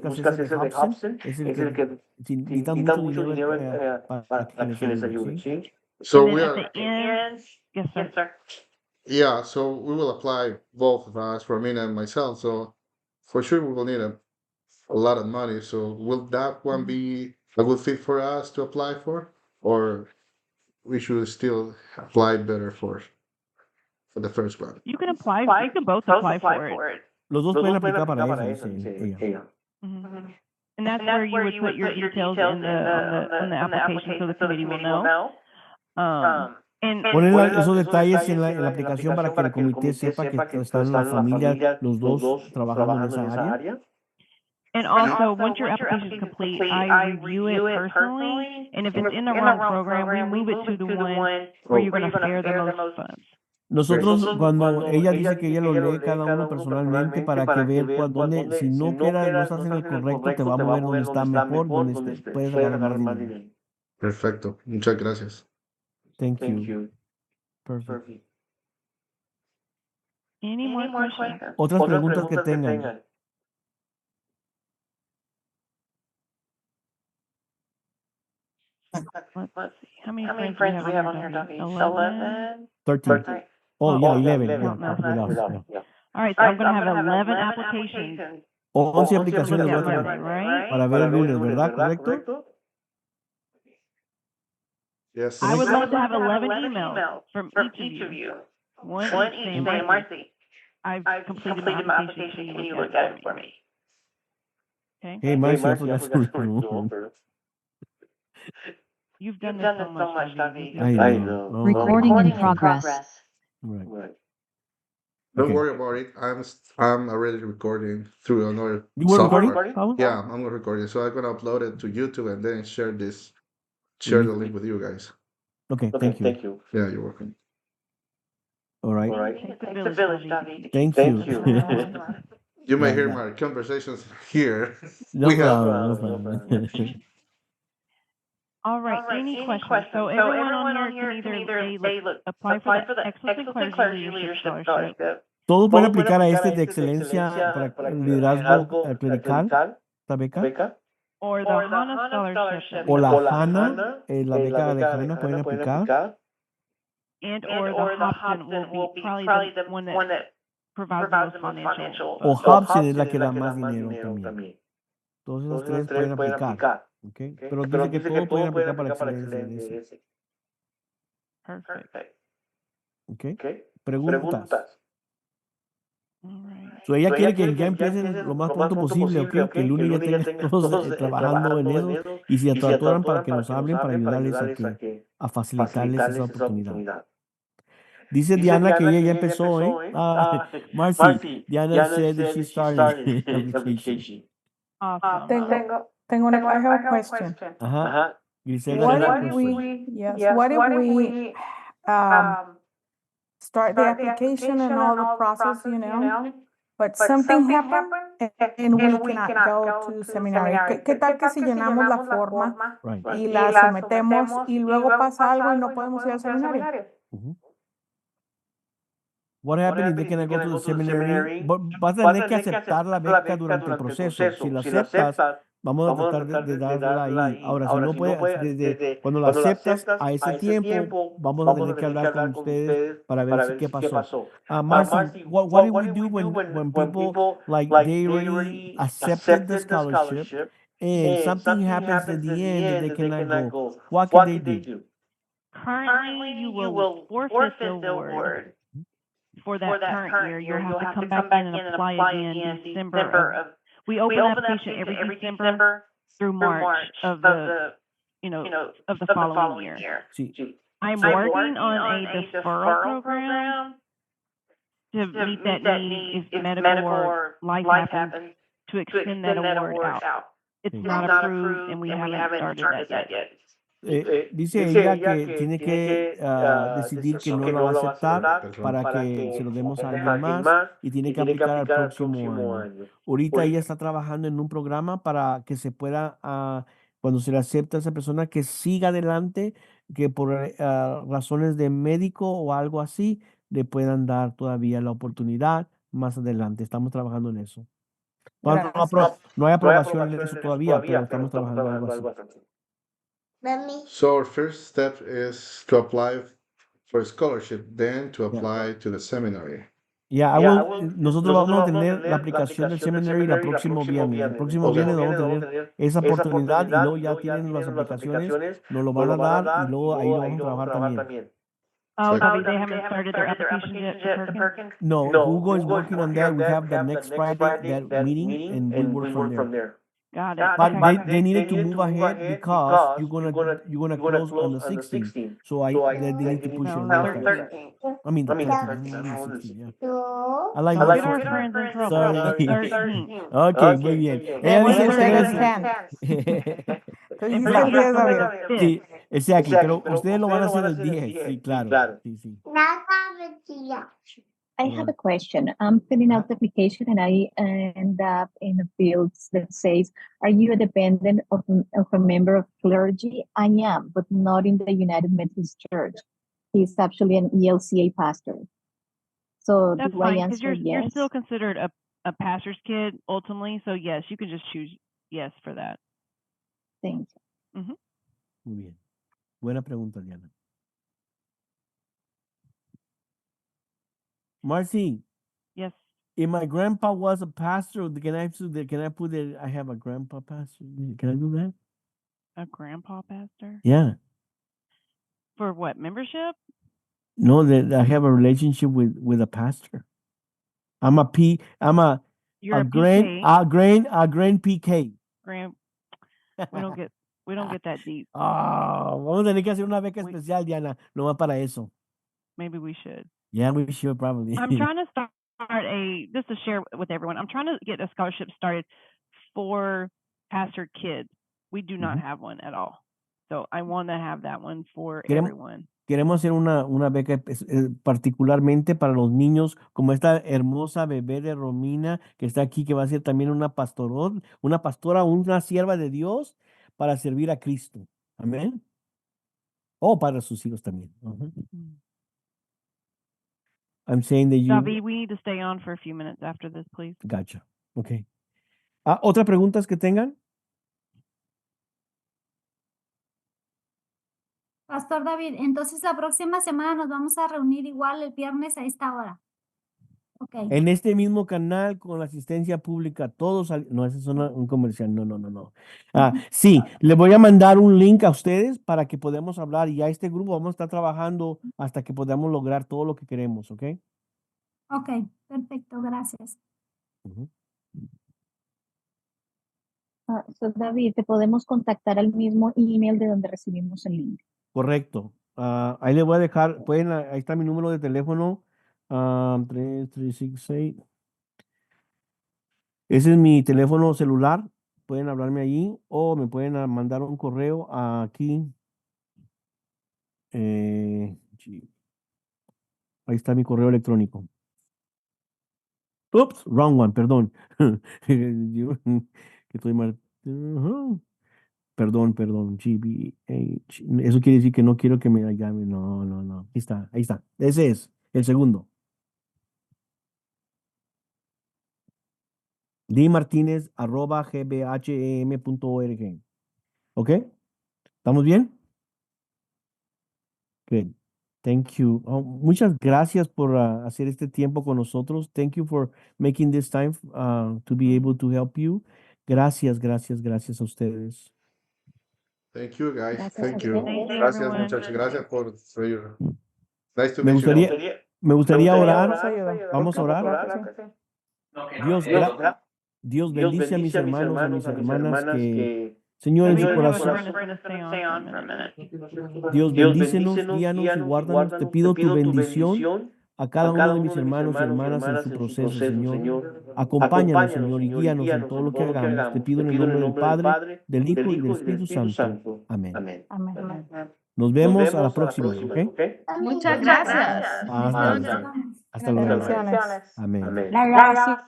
buscas ese de Hobson, es el que si necesitan mucho dinero para que les ayude, ¿sí? So And we then are, at the end, yes, sir. yeah, so we will apply both of us, for me and myself. So for sure we will need a lot of money. So will that one be a good fit for us to apply for? Or we should still apply better for the first one? You can both apply for it. Los dos pueden aplicar para eso, dice ella. Mm-hmm. And that's where you would put your details in on the application so the committee will know. Ponen esos detalles en la aplicación para que el comité sepa que están la familia, los dos trabajando en esa área. And also, once your application is complete, I review it personally, and if it's in the wrong program, we move it to the one where you're going to share the most funds. Nosotros, cuando ella dice que ella lo lee cada uno personalmente para que vea dónde, si no estás en el correcto, te va a mover donde está mejor, donde puedes agarrar más dinero. Perfecto, muchas gracias. Thank you. Perfect. Any more questions? Otras preguntas que tengan. Let's see. How many friends do we have on here, David? 11? 13. Oh, yeah, 11. Yeah, Yeah. All right, so I'm going to have 11 applications. 11 aplicaciones voy a tener Right? para ver el lunes, ¿verdad? ¿Correcto? Yes. I would love to have 11 emails from each of you. One saying, Marcie, I've completed my application. Can you look at it for me? Okay. Hey, Marcie, I forgot to You've done this so much, David. I know. Oh, Recording in progress. right. Don't worry about it. I'm already recording through another You were software. recording, Pablo? Yeah, I'm recording. So I'm gonna upload it to YouTube and then share the link with you guys. Okay, thank you. Yeah, you're welcome. All right. Take the village, David. Thank you. You may Yeah, hear yeah. my conversations here. No problem. All right, any questions? So everyone on here can either apply for the Excellence in Clergy Leadership Scholarship. Todos pueden aplicar a este de excelencia para liderazgo clerical, la beca. Or the HANA Scholarship. O la HANA, la beca de HANA pueden aplicar. And or the Hobson will be probably the one that provides the most financial. O Hobson es la que da más dinero también. Todos esos tres pueden aplicar. Okay. Pero dice que todos pueden aplicar para excelencia en ese. Perfect. Okay. Preguntas. All right. So ella quiere que ya empiecen lo más pronto posible, ¿ok? Que el lunes ya tengan todos trabajando en eso y si atoran para que nos hablen para ayudarles a facilitarles esa oportunidad. Dice Diana que ella ya empezó, ¿eh? Marcie, Diana said that she started application. Awesome. Tengo una, I have a question. Ajá. Griselda, What another if question. we start the application and all the process, but something happened and we cannot go to seminary? ¿Qué tal que si llenamos la forma Right. y la sometemos y luego pasa algo y no podemos ir al seminario? What happened if they cannot go to the seminary? Vas a tener que aceptar la beca durante el proceso. Si la aceptas, vamos a tratar de darla ahí. Ahora, si no puedes, desde cuando la aceptas a ese tiempo, vamos a tener que hablar con ustedes para ver qué pasó. Marcie, what do we do when people, like, they already accepted the scholarship and something happens at the end that they cannot go, what can they do? Currently, you will forfeit the award for that current year. You'll have to come back in and apply again December of, we open application every December through March of the, of the following year. See, I'm working on a deferral program to meet that need if medical or life happens, to extend that award out. It's not approved and we haven't started that yet. dice ella que tiene que decidir que no la va a aceptar para que se lo demos a alguien más y tiene que aplicar al próximo año. Ahorita ella está trabajando en un programa para que se pueda, cuando se le acepta a esa persona, que siga adelante, que por razones de médico o algo así, le puedan dar todavía la oportunidad más adelante. Estamos trabajando en eso. Bueno, no hay aprobación en eso todavía, pero estamos trabajando en algo así. So our first step is to apply for a scholarship, then to apply to the seminary. Nosotros vamos a tener la aplicación del seminario el próximo viernes. El próximo viernes vamos a tener esa oportunidad y luego ya tienen las aplicaciones, nos lo van a dar y luego ahí lo vamos a trabajar también. Oh, David, they haven't started their application yet to Perkins? No, Hugo is working on that. We have the next Friday that meeting and we work from there. Got it. But Okay. they needed to move ahead because you're gonna close on the 16th. So they need to push it. No, real fast. 13th. I mean the 13th. 16th, yeah. I like Don't the get our 16th. friends in trouble. Sorry. The 13th. Okay, muy bien. Ella When dice you say the 13. 10th. Entonces And dijiste el 10, Perkins David. Sí, exactly, pero ustedes lo van a hacer el 10, sí, claro. Sí, sí. I have a question. I'm filling out the application and I end up in a field that says, are you a dependent of a member of clergy? I am, but not in the United Methodist Church. He's actually an ELCA pastor. So That's do I fine, because answer you're yes? still considered a pastor's kid ultimately. So yes, you can just choose yes for that. Thank you. Mm-hmm. Muy bien. Buena pregunta, Diana. Marcie, Yes. if my grandpa was a pastor, can I put it, I have a grandpa pastor? Can I do that? A grandpa pastor? Yeah. For what, membership? No, that I have a relationship with a pastor. I'm a You're a grand PK. Grand. We don't get that deep. Vamos a tener que hacer una beca especial, Diana, nomás para eso. Maybe we should. Yeah, we should probably. I'm trying to start just to share with everyone, I'm trying to get a scholarship started for pastor kids. We do not have one at all. So I want to have that one for everyone. Queremos hacer una beca particularmente para los niños, como esta hermosa bebé de Romina, que está aquí, que va a ser también una pastora, una sierva de Dios para servir a Cristo. Amén. Para sus hijos también. I'm saying that David, we need to stay on for a few minutes after this, please. Gotcha. Okay. ¿Otras preguntas que tengan? Pastor David, entonces la próxima semana nos vamos a reunir igual el viernes a esta hora. Okay. En este mismo canal con la asistencia pública, todos, no, ese es un comercial, no. Sí, le voy a mandar un link a ustedes para que podamos hablar y a este grupo vamos a estar trabajando hasta que podamos lograr todo lo que queremos, ¿ok? Ok, perfecto, gracias. So David, te podemos contactar al mismo email de donde recibimos el link. Correcto. Ahí le voy a dejar, ahí está mi número de teléfono, 3366. Ese es mi teléfono celular. Pueden hablarme allí o me pueden mandar un correo aquí. Ahí está mi correo electrónico. Oops, wrong one, perdón. Que estoy mal. Perdón, GBH. Eso quiere decir que no quiero que me llame. No. Ahí está. Ese es el segundo. dmartinez@gbhem.org. ¿Ok? ¿Estamos bien? Good. Thank you. Muchas gracias por hacer este tiempo con nosotros. Thank you for making this time to be able to help you. Gracias, gracias, gracias a ustedes. Thank you, guys. Gracias a Thank you. ustedes. Thank you, Gracias, everyone. muchachos. Gracias por your... Nice to Me meet you. me gustaría orar. Nos ayuda. Vamos a orar. Claro que sí. Dios bendice a mis hermanos, a mis hermanas que, Señor, I en think su we have a corazón. friend that's gonna stay on for a minute. Dios, bendícenos, guíanos y guárdanos. Te pido tu bendición a cada uno de mis hermanos y hermanas en su proceso, Señor. Acompáñanos, Señor, y guíanos en todo lo que hagamos. Te pido en el nombre del Padre, del Hijo y del Espíritu Santo. Amén. Amén. Nos vemos a la próxima, ¿ok? Muchas gracias. Hasta luego. Bendiciones. Amén. La gracia.